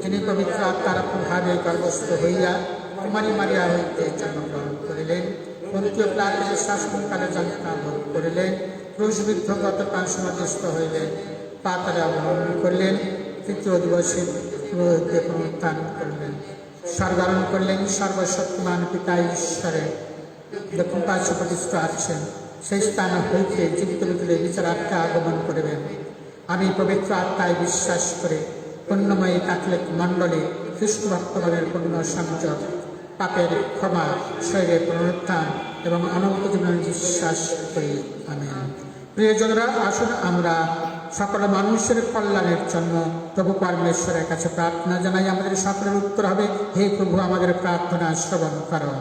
যিনি পবিত্র আত্মার প্রভাবে গর্ভস্থ হইয়া কুমারী মারিয়া হইতে জন্মগ্রহণ করিলেন, পন্তীয় পিলাতের শাসনকালে যন্ত্রণা ভোগ করিলেন, ক্রুশবিদ্ধ গতকাল সমাধিস্থ হইলেন, পাতালে অবলম্বন করলেন, তৃতীয় দিবসে পুনরুত্থান করলেন, স্বর্গারোহণ করলেন, সর্বশক্তিমান পিতা ঈশ্বরের দক্ষিণ পার্শ্বে প্রতিষ্ঠিত আছেন, সেই স্থান হইতে জীবিত মৃত্যুর বিচারার্থে আগমন করিবেন। আমি পবিত্র আত্মায় বিশ্বাস করে পুণ্যময়ী ক্যাথলিক মণ্ডলী খ্রিস্ট ভক্তগণের পুণ্য সংযোগ, পাপের ক্ষমা, শরীরের পুনরুত্থান এবং অনন্ত জীবনের বিশ্বাস করি। আমেন। প্রিয়জনরা, আসুন আমরা সকল মানুষের কল্যাণের জন্য প্রভু পরমেশ্বরের কাছে প্রার্থনা জানাই। আমাদের সকলের উত্তর হবে, হে প্রভু আমাদের প্রার্থনা শ্রবণ করো।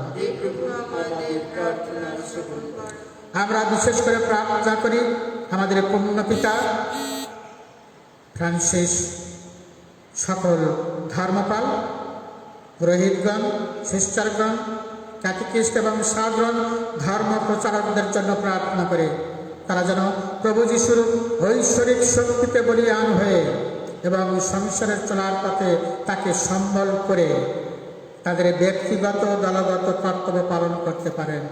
আমরা বিশেষ করে প্রার্থনা করি আমাদের পুণ্য পিতা ফ্রান্সিস, সকল ধর্মপাল, পুরোহিতগণ, সিস্টারগণ, ক্যাটেকিস্ট এবং সাধারণ ধর্ম প্রচারকদের জন্য প্রার্থনা করে তারা যেন প্রভু যিশুর ঐশ্বরিক শক্তিতে বলীয়ান হয়ে এবং সংসারের চলার পথে তাকে সম্বল করে তাদের ব্যক্তিগত দলগত কর্তব্য পালন করতে পারেন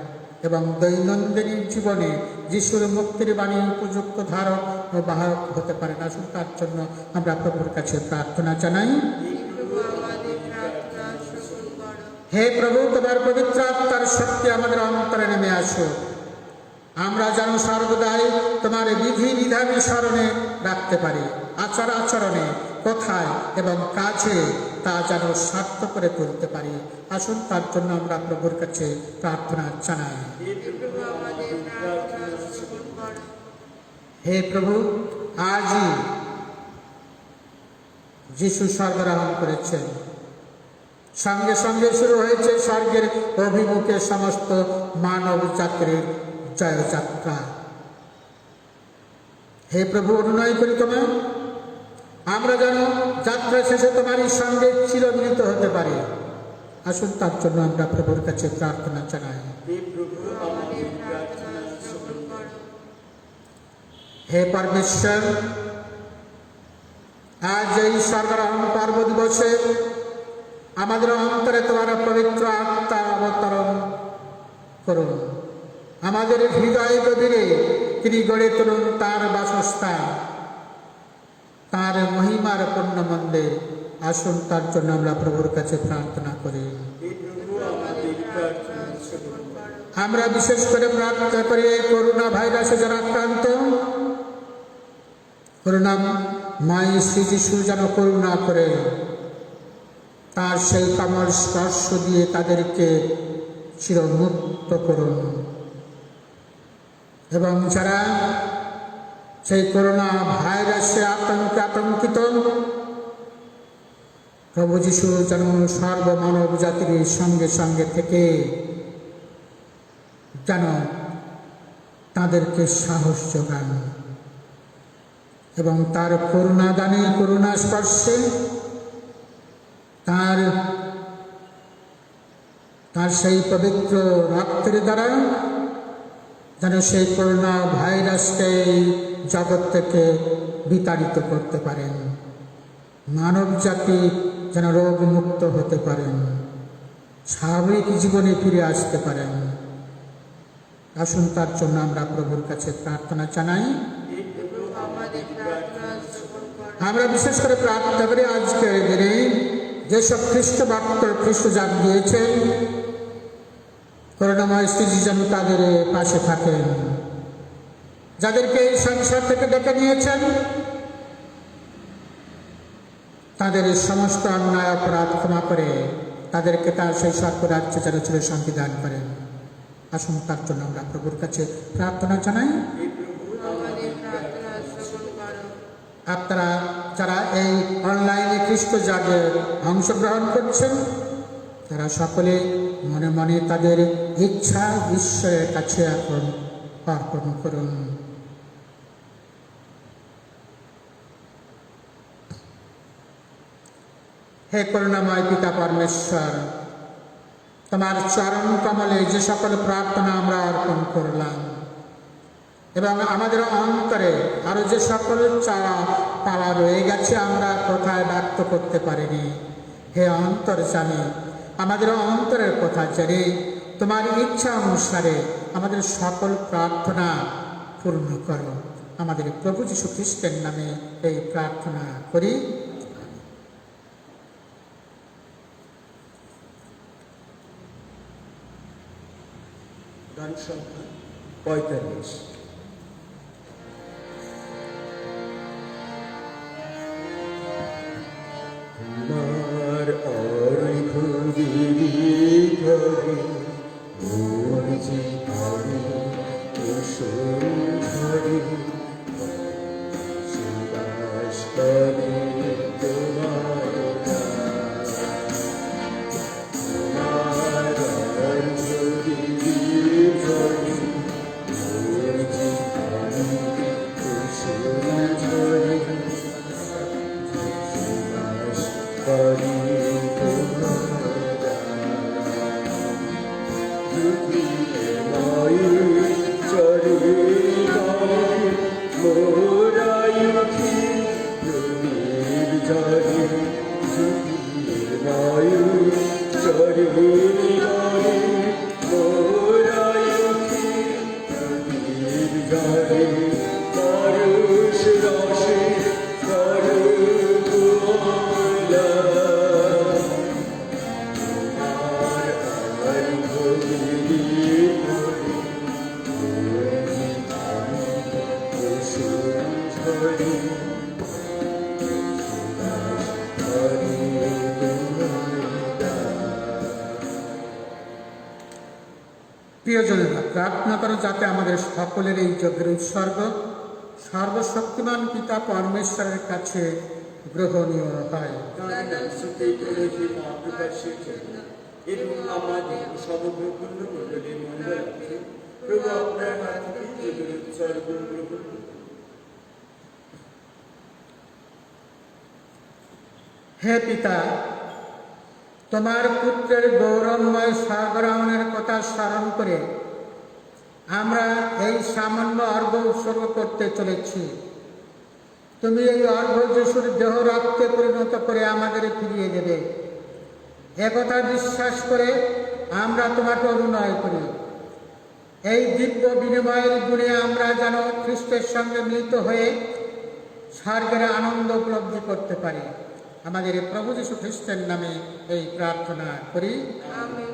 এবং দৈনন্দিন জীবনে যিশুর মুক্তির বাণী উপযুক্ত ধারক ও বাহক হতে পারেন। আসুন তার জন্য আমরা প্রভুর কাছে প্রার্থনা জানাই। হে প্রভু, তোমার পবিত্র আত্মার শক্তি আমাদের অন্তরে নেমে আসো, আমরা যেন সর্বদাই তোমার বিধি বিধান স্মরণে রাখতে পারি, আচার আচরণে, কথায় এবং কাজে তা যেন সার্থক করে তুলতে পারি। আসুন তার জন্য আমরা প্রভুর কাছে প্রার্থনা জানাই। হে প্রভু, আজই যিশু স্বর্গারোহণ করেছেন, সঙ্গে সঙ্গে শুরু হয়েছে স্বর্গের অভিমুখে সমস্ত মানব জাতির জয়যাত্রা। হে প্রভু, অনুনয় করি তোমায়, আমরা যেন যাত্রা শেষে তোমারই সঙ্গে চিরমিলিত হতে পারি। আসুন তার জন্য আমরা প্রভুর কাছে প্রার্থনা জানাই। হে পরমেশ্বর, আজ এই স্বর্গারোহণ পর্ব দিবসে আমাদের অন্তরে তোমার পবিত্র আত্মা অবতরণ করুন। আমাদের হৃদয় গভীরে তিনি গড়ে তুলুন তার বাসস্থান, তার মহিমার পূর্ণ মন্দির। আসুন তার জন্য আমরা প্রভুর কাছে প্রার্থনা করি। হে প্রভু, আমাদের প্রার্থনা শ্রবণ করুন। আমরা বিশেষ করে প্রার্থনা করি এই করোনা ভাইরাসে যারা আক্রান্ত, করুণাময় শ্রী যিশু যেন করুণা করে তার সেই কমল স্পর্শ দিয়ে তাদেরকে চিরমুক্ত করুন। এবং যারা সেই করোনা ভাইরাসে আতঙ্কিত, প্রভু যিশু যেন সর্বমানব জাতির সঙ্গে সঙ্গে থেকে যেন তাদেরকে সাহস যোগান এবং তার করুণা দানে, করুণা স্পর্শে, তার সেই পবিত্র রক্তের দ্বারা যেন সেই করোনা ভাইরাসকে জগৎ থেকে বিতাড়িত করতে পারেন। মানব জাতি যেন রোগমুক্ত হতে পারেন, স্বাভাবিক জীবনে ফিরে আসতে পারেন। আসুন তার জন্য আমরা প্রভুর কাছে প্রার্থনা জানাই। হে প্রভু, আমাদের প্রার্থনা শ্রবণ করুন। আমরা বিশেষ করে প্রার্থনা করি আজকের দিনে যেসব খ্রিস্ট ভক্ত খ্রিস্ট জাত দিয়েছেন, করুণাময় স্ত্রী যেন তাদের পাশে থাকেন। যাদেরকে এই সংসার থেকে ডেকে নিয়েছেন, তাদের সমস্ত অন্যায় অপরাধ ক্ষমা করে তাদেরকে তার সেই স্বর্গরাজ্যে যেন চির শান্তি দান করেন। আসুন তার জন্য আমরা প্রভুর কাছে প্রার্থনা জানাই। হে প্রভু, আমাদের প্রার্থনা শ্রবণ করুন। আপনারা যারা এই অনলাইনে খ্রিস্ট জাগে অংশগ্রহণ করছেন, তারা সকলে মনে মনে তাদের ইচ্ছা ঈশ্বরের কাছে এখন অর্পণ করুন। হে করুণাময় পিতা পরমেশ্বর, তোমার চরণ কমলে যে সকল প্রার্থনা আমরা অর্পণ করলাম এবং আমাদের অন্তরে আরো যে সকল চাওয়া পাওয়া রয়ে গেছে আমরা কোথায় ব্যক্ত করতে পারিনি, হে অন্তর জানি, আমাদের অন্তরের কথা জেনে তোমার ইচ্ছা অনুসারে আমাদের সকল প্রার্থনা পূর্ণ করো। আমাদের প্রভু যীশু খ্রিস্টের নামে এই প্রার্থনা করি। গান সংখ্যা 45। তোমার অর্ঘ দিবি ঘরে, মোর জীবনে কুসুম ঝরে, সুবাস করে তোমার নাম। তোমার অর্ঘ দিবি ঘরে, মোর জীবনে কুসুম ঝরে, সুবাস করে তোমার নাম। যুগে মায়ু চরে গায়ে, মোর আয়ুখে নদীর জলে। যুগে মায়ু চরে গায়ে, মোর আয়ুখে নদীর জলে। পরশ রসে করো গোলা, তোমার অর্ঘ দিবি ঘরে, মোর জীবনে কুসুম ঝরে, সুবাস করে তোমার নাম। প্রিয়জনেরা, প্রার্থনা করো যাতে আমাদের সকলের এই যজ্ঞের উৎসর্গ সর্বশক্তিমান পিতা পরমেশ্বরের কাছে গ্রহণীয় হয়। তার স্তুতি করেছি মা প্রকাশের জন্য এবং আমাদের সর্বপূর্ণ মণ্ডলীর মঙ্গলার্থে প্রভু আপনার হাত থেকে যজ্ঞের উৎসর্গ গ্রহণ করুন। হে পিতা, তোমার পুত্রের গৌরবময় স্বর্গারোহণের কথা স্মরণ করে আমরা এই সামান্য অর্ঘ্য উৎসর্গ করতে চলেছি। তুমি এই অর্ঘ্য যিশুর দেহ রক্তে পরিণত করে আমাদের ফিরিয়ে দেবে, একথা বিশ্বাস করে আমরা তোমাকে অনুনয় করি। এই দিব্য বিনিময়ের গুণে আমরা যেন খ্রিস্টের সঙ্গে মিলিত হয়ে স্বর্গের আনন্দ উপলব্ধি করতে পারি। আমাদের প্রভু যীশু খ্রিস্টের নামে এই প্রার্থনা করি। আমেন।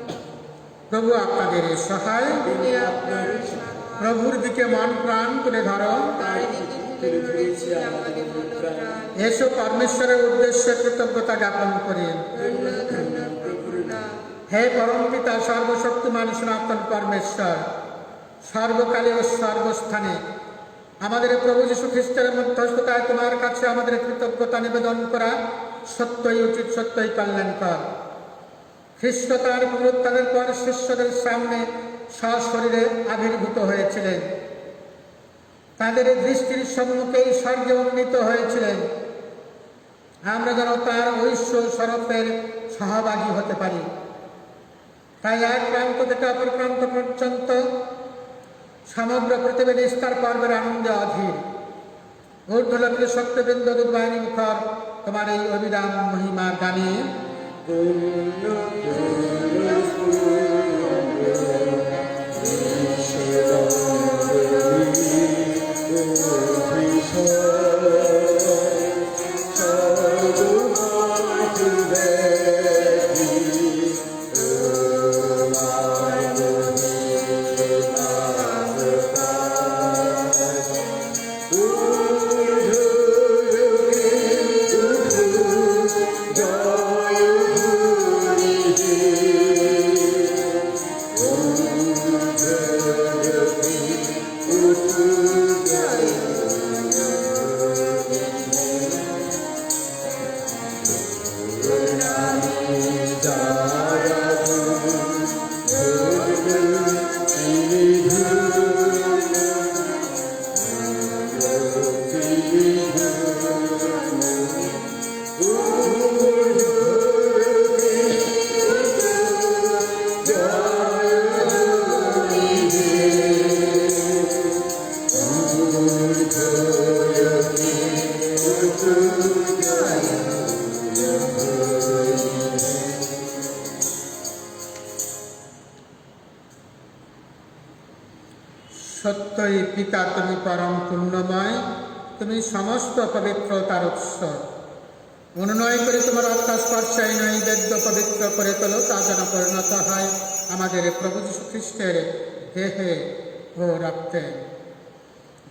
প্রভু আপনাদের সহায়। তিনি আপনার সহায়। প্রভুর দিকে মন প্রাণ তুলে ধরো। তার দিকে তুলে ধরেছি আমাদের মনোপ্রাণ। এসো পরমেশ্বরের উদ্দেশ্যে কৃতজ্ঞতা জ্ঞাপন করি। ধন্য ধন্য প্রভুর নাম। হে পরম পিতা সর্বশক্তিমান সনাতন পরমেশ্বর, সর্বকালে ও সর্বস্থানে আমাদের প্রভু যীশু খ্রিস্টের মধ্যস্থতায় তোমার কাছে আমাদের কৃতজ্ঞতা নিবেদন করা সত্যই উচিত, সত্যই কল্যাণকর। খ্রিস্ট তার পুনরুত্থানের পর শিষ্যদের সামনে সশরীরে আবির্ভূত হয়েছিলেন। তাদের দৃষ্টির সম্মুখেই স্বর্গে উন্নীত হয়েছিলেন। আমরা যেন তার ঐশ্ব স্বরূপের সহভাগী হতে পারি। তাই এক প্রান্ত থেকে অপর প্রান্ত পর্যন্ত সমগ্র পৃথিবী নিস্তার পর্বের আনন্দে অধীর। ঊর্ধ্বলোকের শক্তিবৃন্দ দুর্বাহিনী মুখর তোমার এই অবিরাম মহিমা গানে সত্যই পিতা, তুমি পরম পুণ্যময়, তুমি সমস্ত পবিত্রতার উৎস। অনুনয় করে তোমার অত্যাস্পর্শে নৈবেদ্য পবিত্র করে তোলো, তা যেন পরিণত হয় আমাদের প্রভু যীশু খ্রিস্টের দেহে ও রক্তে।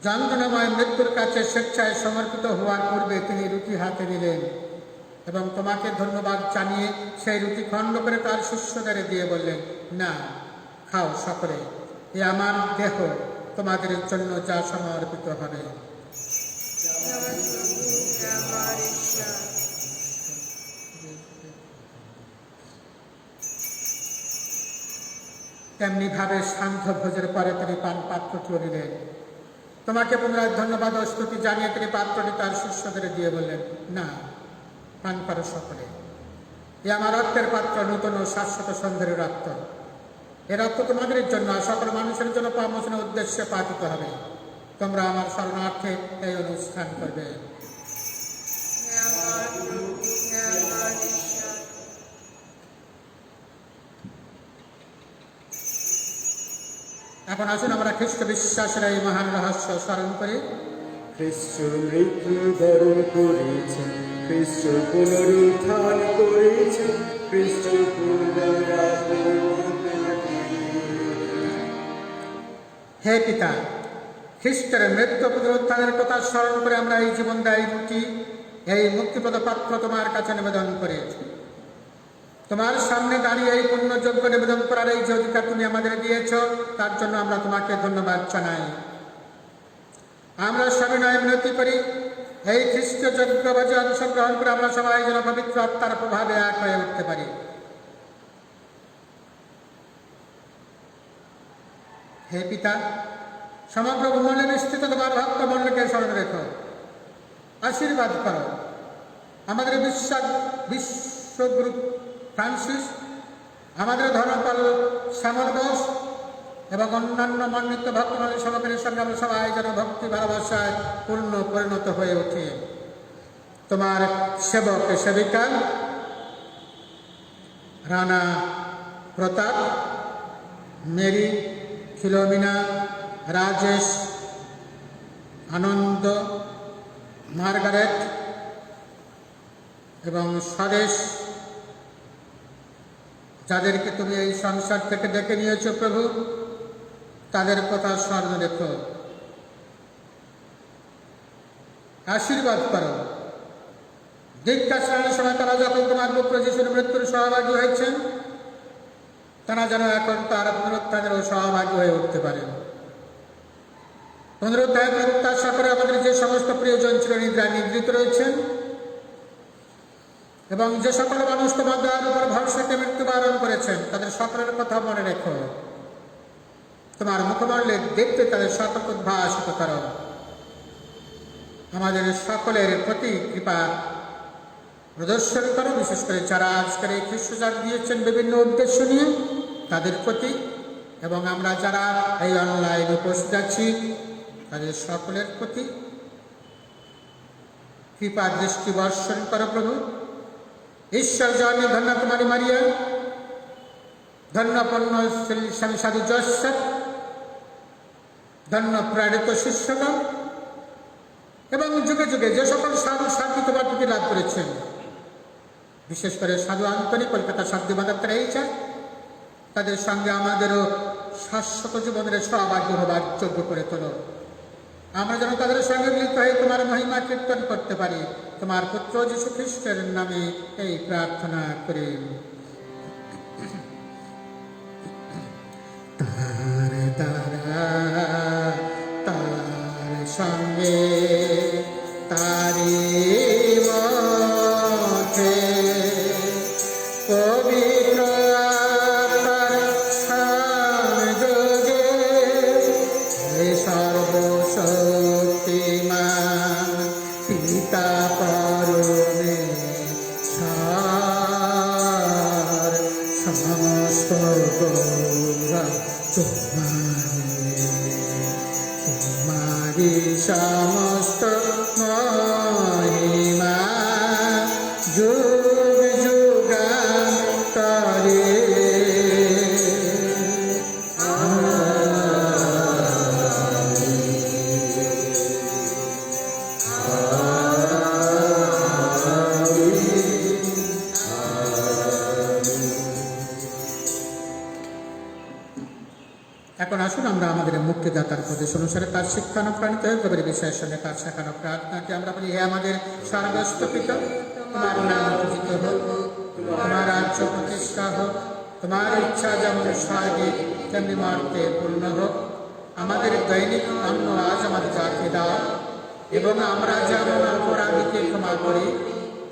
যন্ত্রণাময় মৃত্যুর কাছে স্বেচ্ছায় সমর্পিত হওয়ার পূর্বে তিনি রুটি হাতে নিলেন এবং তোমাকে ধন্যবাদ জানিয়ে সেই রুটি খণ্ড করে তার শিষ্যদের দিয়ে বললেন, না, খাও সকলে, এ আমার দেহ, তোমাদের জন্য যা সমর্পিত হবে। তেমনি ভাবে সান্ধ্য ভোজের পরে তিনি পান পাত্রটি নিলেন। তোমাকে পুনরায় ধন্যবাদ ও স্তুতি জানিয়ে তিনি পাত্রটি তার শিষ্যদের দিয়ে বললেন, না, পান করো সকলে, এ আমার রক্তের পাত্র, নূতন ও শাশ্বত সন্ধ্যের রক্ত। এ রক্ত তোমাদের জন্য আর সকল মানুষের জন্য প্রমোশনের উদ্দেশ্যে পাঠিত হবে। তোমরা আমার শরণার্থে এই অনুষ্ঠান করবে। এখন আসুন আমরা খ্রিস্ট বিশ্বাসের এই মহান রহস্য স্মরণ করি। খ্রিস্ট মৃত্যু বরণ করেছেন, খ্রিস্ট পুনরুত্থান করেছেন, খ্রিস্ট হে পিতা, খ্রিস্টের মৃত্যু পুনরুত্থানের কথা স্মরণ করে আমরা এই জীবনদায়ী রুটি, এই মুক্তিপদ পাত্র তোমার কাছে নিবেদন করেছি। তোমার সামনে দাঁড়িয়ে এই পুণ্যযোগ্য নিবেদন করার এই যে অধিকার তুমি আমাদের দিয়েছ, তার জন্য আমরা তোমাকে ধন্যবাদ জানাই। আমরা সবিনয় বিনতি করি, এই খ্রিস্ট যজ্ঞ ভোজে অংশগ্রহণ করে আমরা সবাই যেন পবিত্র আত্মার প্রভাবে এক হয়ে উঠতে পারি। হে পিতা, সমগ্র ভূমণ্ডলে নিশ্চিত তোমার ভক্ত মণ্ডলকে স্মরণ রেখো, আশীর্বাদ করো। আমাদের বিশ্বগুরু ফ্রান্সিস, আমাদের ধর্মপাল শ্যামল বোস এবং অন্যান্য মনোনীত ভক্তমালী সমাপনের সঙ্গে আমরা সবাই যেন ভক্তি ভালোবাসায় পূর্ণ পরিণত হয়ে উঠি। তোমার সেবক সেবিকা রানা প্রতাপ, মেরি, ফিলোমিনা, রাজেশ, আনন্দ, মার্গারেট এবং স্বদেশ, যাদেরকে তুমি এই সংসার থেকে ডেকে নিয়েছো প্রভু, তাদের কথা স্মরণ রেখো, আশীর্বাদ করো। দীক্ষাস্নানের সময় তারা যখন তোমার পুত্র যিশুর মৃত্যুর সহভাগী হয়েছেন, তারা যেন এখন তার পুনরুত্থানেরও সহভাগী হয়ে উঠতে পারেন। পুনরুত্থানের প্রত্যাশা করে আমাদের যে সমস্ত প্রিয়জন ছিল নিদ্রায় নিদ্রিত রয়েছেন, এবং যে সকল মানুষ তোমার দয়ার উপর ভরসাকে মৃত্যুবরণ করেছেন, তাদের সকলের কথা মনে রেখো। তোমার মুখমণ্ডলে দেখতে তাদের সকলকে উদ্ভাসিত করো। আমাদের সকলের প্রতি কৃপা প্রদর্শন করো, বিশেষ করে যারা আজকের এই খ্রিস্টজাত দিয়েছেন বিভিন্ন উদ্দেশ্য নিয়ে, তাদের প্রতি, এবং আমরা যারা এই অনলাইনে উপস্থিত আছি তাদের সকলের প্রতি কৃপা দৃষ্টি বর্ষণ করো প্রভু। ঈশ্বর জন্মে ধন্য কুমারী মারিয়া, ধন্য পণ্য স্বামী সাধু জোসেফ, ধন্য প্রেরিত শিষ্যগণ, এবং যুগে যুগে যে সকল সাধু সাধু তোমার প্রতি লাভ করেছেন, বিশেষ করে সাধু আন্তনি কলকাতা সাধ্য মাদার এইচা, তাদের সঙ্গে আমাদেরও শাশ্বত জীবনের সহভাগ্য হবার যোগ্য করে তোলো। আমরা যেন তাদের সঙ্গে মিলিত হয়ে তোমার মহিমা কীর্তন করতে পারি। তোমার পুত্র যীশু খ্রিস্টের নামে এই প্রার্থনা করি। তার দ্বারা, তার সঙ্গে, তারি মধ্যে পবিত্র আত্মার সংযোগে সর্বশক্তিমান পিতা পরমেশ্বর সমস্ত গৌরব তোমারি সমস্ত মহিমা যুগ যুগান্তরে। এখন আসুন আমরা আমাদের মুক্তিদাতার উপদেশ অনুসারে তার শিক্ষানুপ্রাণিত হয়ে কবির বিষয়ের সঙ্গে তার শেখানো প্রার্থনাকে আমরা বলি, হে আমাদের স্বর্গস্থ পিতা, তোমার নাম পূজিত হোক, তোমার রাজ্য প্রতিষ্ঠা হোক, তোমার ইচ্ছা যেমন স্বর্গে তেমনি মর্তে পূর্ণ হোক। আমাদের দৈনিক অন্ন আজ আমাদের জাতি দাও, এবং আমরা যেমন অপরাধীকে ক্ষমা করি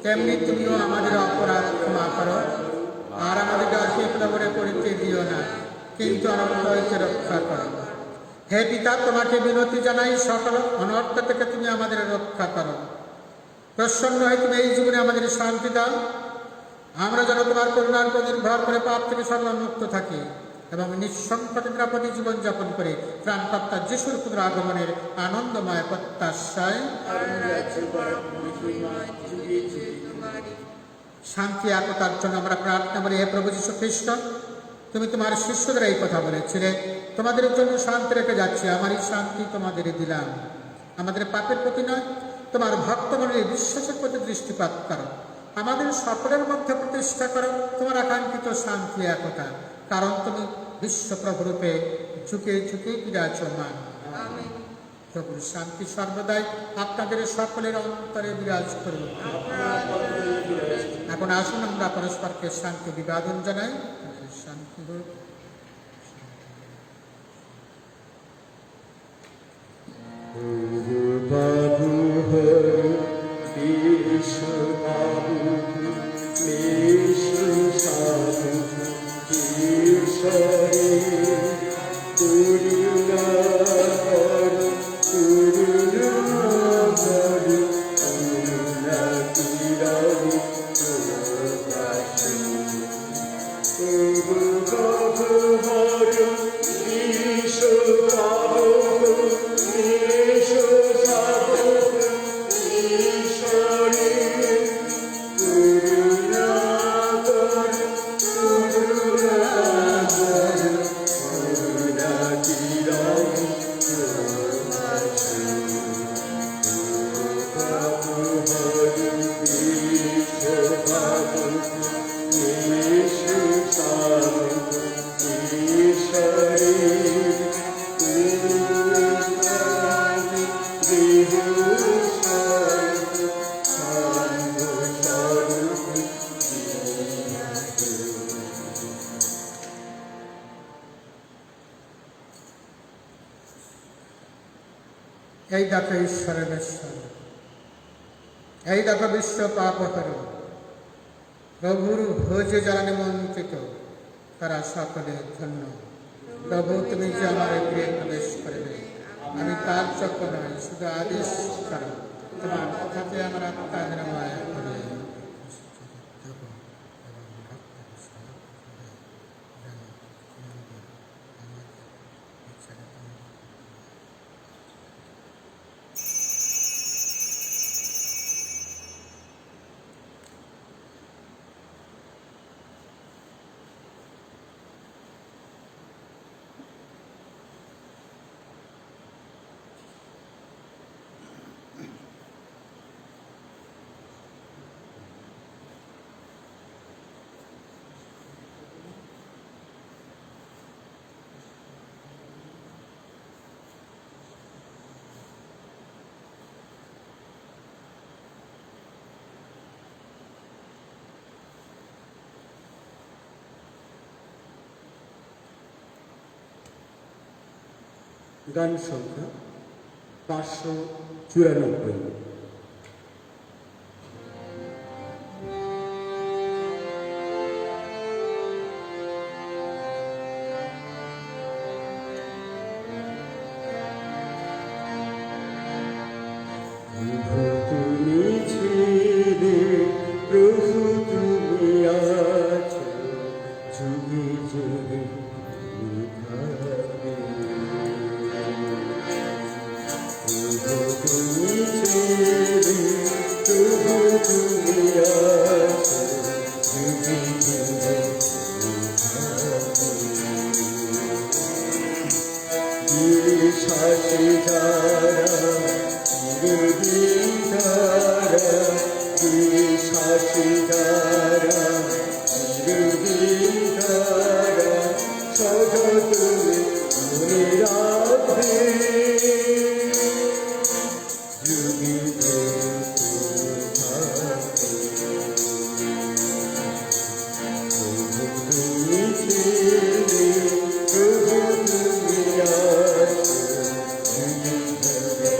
তেমনি তুমিও আমাদের অপরাধ ক্ষমা করো। আর আমাদের জাতি প্রবরে পরিচয় দিও না, কিন্তু অনন্ত হইতে রক্ষা করো। হে পিতা, তোমাকে বিনতি জানাই, সকল অনর্থ থেকে তুমি আমাদের রক্ষা করো। প্রসন্ন হয়ে তুমি এই জীবনে আমাদের শান্তি দাও। আমরা যেন তোমার করুণার উপর নির্ভর করে পাপ থেকে সর্বমুক্ত থাকি এবং নিঃসংকট নিরাপদে জীবনযাপন করে ত্রাণকর্তা যিশুর পুত্র আগমনের আনন্দময় প্রত্যাশায় শান্তি একতার জন্য আমরা প্রার্থনা করি। হে প্রভু যীশু খ্রিস্ট, তুমি তোমার শিষ্যদের এই কথা বলেছিলে, তোমাদের জন্য শান্তি রেখে যাচ্ছি, আমারই শান্তি তোমাদের দিলাম। আমাদের পাপের প্রতি নয়, তোমার ভক্তমণ্ডলীর বিশ্বাসের প্রতি দৃষ্টিপাত করো। আমাদের সকলের মধ্যে প্রতিষ্ঠা করো তোমার আকাঙ্ক্ষিত শান্তি একতা, কারণ তুমি বিশ্বপ্রভুরূপে যুগে যুগে বিরাজমান। প্রভুর শান্তি সর্বদাই আপনাদের সকলের অন্তরে বিরাজ করুন। এখন আসুন আমরা পরস্পরকে শান্তি বিবাদন জানাই। শান্তি হোক। বাবু বিশ্ব বাবু সাধু ঈশ্বরে করুণা কর, করুণা কর, করুণা কিরণে প্রকাশে। বাবু হর বিশ্ব বাবু করুণা কর, করুণা কর, করুণা কি এই দেখো ঈশ্বরের ঈশ্বর, এই দেখো বিশ্ব পাপহর, প্রভুর ভোজে যারা নিমন্ত্রিত তারা সকলে ধন্য। প্রভু তুমি যে আমার গৃহে প্রবেশ করবে, আমি তার চক্র নয়, শুধু আদেশ করো, তোমার কথাতে আমার আত্মা নিরাময় হবে। গান সংখ্যা 594। তুমি ছিলে প্রভু, তুমি আছো যুগে যুগে, তুমি থাকবে। তুমি ছিলে প্রভু, তুমি আছো যুগে যুগে, বিশ্বাসে যারা চিরদিন তারা, বিশ্বাসে যারা চিরদিন তারা, সদা তুমি মনে রাখবে। যুগে যুগে তুমি থাকবে। প্রভু তুমি ছিলে, প্রভু তুমি আছো যুগে যুগে,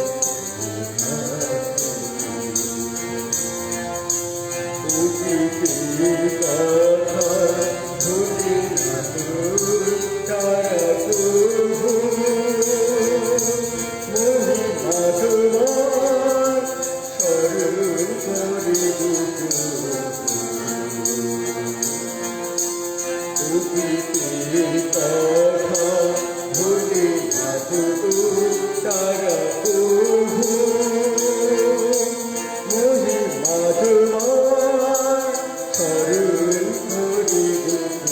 তুমি থাকবে। অতীতের কথা ভুলে না তো তারা, প্রভু মহিমা তোমার স্মরণ করে দুটো। অতীতের কথা ভুলে না তো তারা, প্রভু মহিমা তোমার স্মরণ করে দুটো।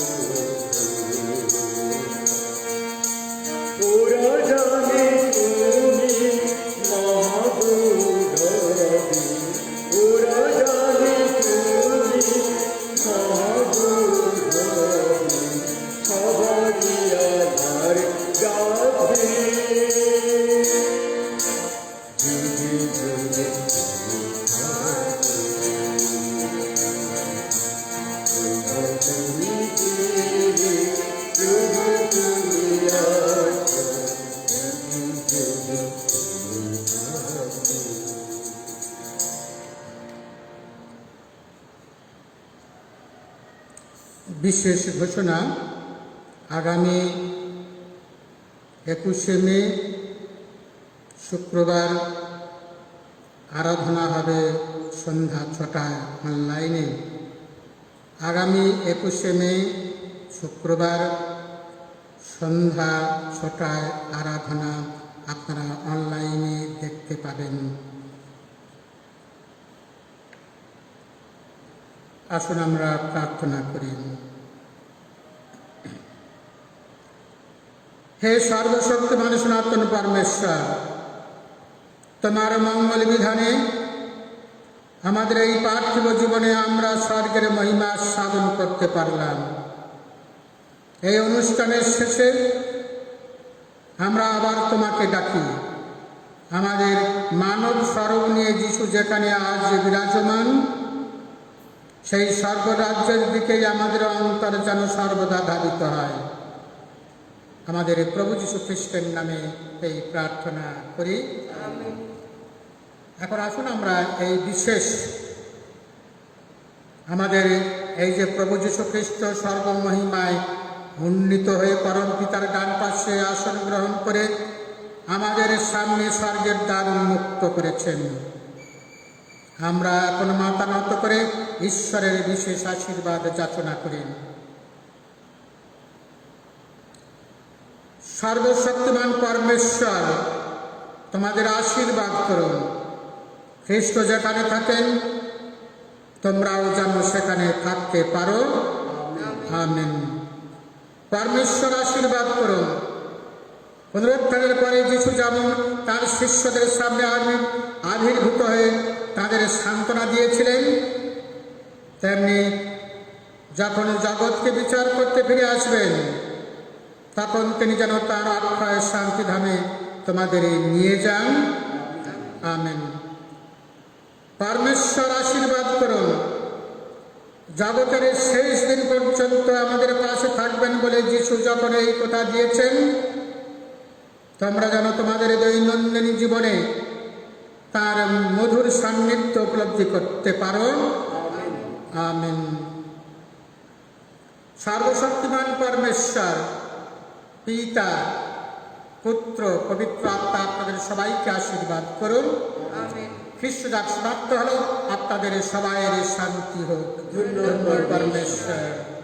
ওরা জানে তুমি মহাবুদ্ধি, ওরা জানে তুমি মহাবুদ্ধি, সবারই আধার গাধে। যুগে যুগে তুমি থাকবে। প্রভু তুমি ছিলে, প্রভু তুমি আছো যুগে যুগে, তুমি থাকবে। বিশেষ ঘোষণা, আগামী 21শে মে শুক্রবার আরাধনা হবে সন্ধ্যা 6টায় অনলাইনে। আগামী 21শে মে শুক্রবার সন্ধ্যা 6টায় আরাধনা আপনারা অনলাইনে দেখতে পাবেন। আসুন আমরা প্রার্থনা করি। হে সর্বশক্তিমান সনাতন পরমেশ্বর, তোমার মঙ্গল বিধানে আমাদের এই পার্থিব জীবনে আমরা স্বর্গের মহিমা সাধন করতে পারলাম। এই অনুষ্ঠানের শেষে আমরা আবার তোমাকে ডাকি। আমাদের মানব স্বরূপ নিয়ে যিশু যেখানে আজ বিরাজমান, সেই স্বর্গরাজ্যের দিকেই আমাদের অন্তর যেন সর্বদা ধাবিত হয়। আমাদের প্রভু যীশু খ্রিস্টের নামে এই প্রার্থনা করি। এখন আসুন আমরা এই বিশেষ আমাদের এই যে প্রভু যীশু খ্রিস্ট সর্বমহিমায় উন্নীত হয়ে পরম পিতার ডান পাশে আসন গ্রহণ করে আমাদের সামনে স্বর্গের দ্বার উন্মুক্ত করেছেন। আমরা এখন মাথা নত করে ঈশ্বরের বিশেষ আশীর্বাদ যাচনা করি। সর্বশক্তিমান পরমেশ্বর তোমাদের আশীর্বাদ করুন। খ্রিস্ট যেখানে থাকেন তোমরাও যেন সেখানে থাকতে পারো। আমেন। পরমেশ্বর আশীর্বাদ করুন। পুনরুত্থানের পরে যিশু যেমন তার শিষ্যদের সামনে আবির্ভূত হয়ে তাদের সান্ত্বনা দিয়েছিলেন, তেমনি যখন জগৎকে বিচার করতে ফিরে আসবেন তখন তিনি যেন তার অক্ষয় শান্তিধামে তোমাদের নিয়ে যান। আমেন। পরমেশ্বর আশীর্বাদ করুন। জগতের শেষ দিন পর্যন্ত আমাদের পাশে থাকবেন বলে যিশু যখন এই কথা দিয়েছেন, তোমরা যেন তোমাদের দৈনন্দিন জীবনে তার মধুর সান্নিধ্য উপলব্ধি করতে পারো। আমেন। সর্বশক্তিমান পরমেশ্বর পিতা, পুত্র, পবিত্র আত্মা আপনাদের সবাইকে আশীর্বাদ করুন। খ্রিস্ট যাক সমাপ্ত হল, আপনাদের সবাইয়ের শান্তি হোক। ধন্যবাদ পরমেশ্বর।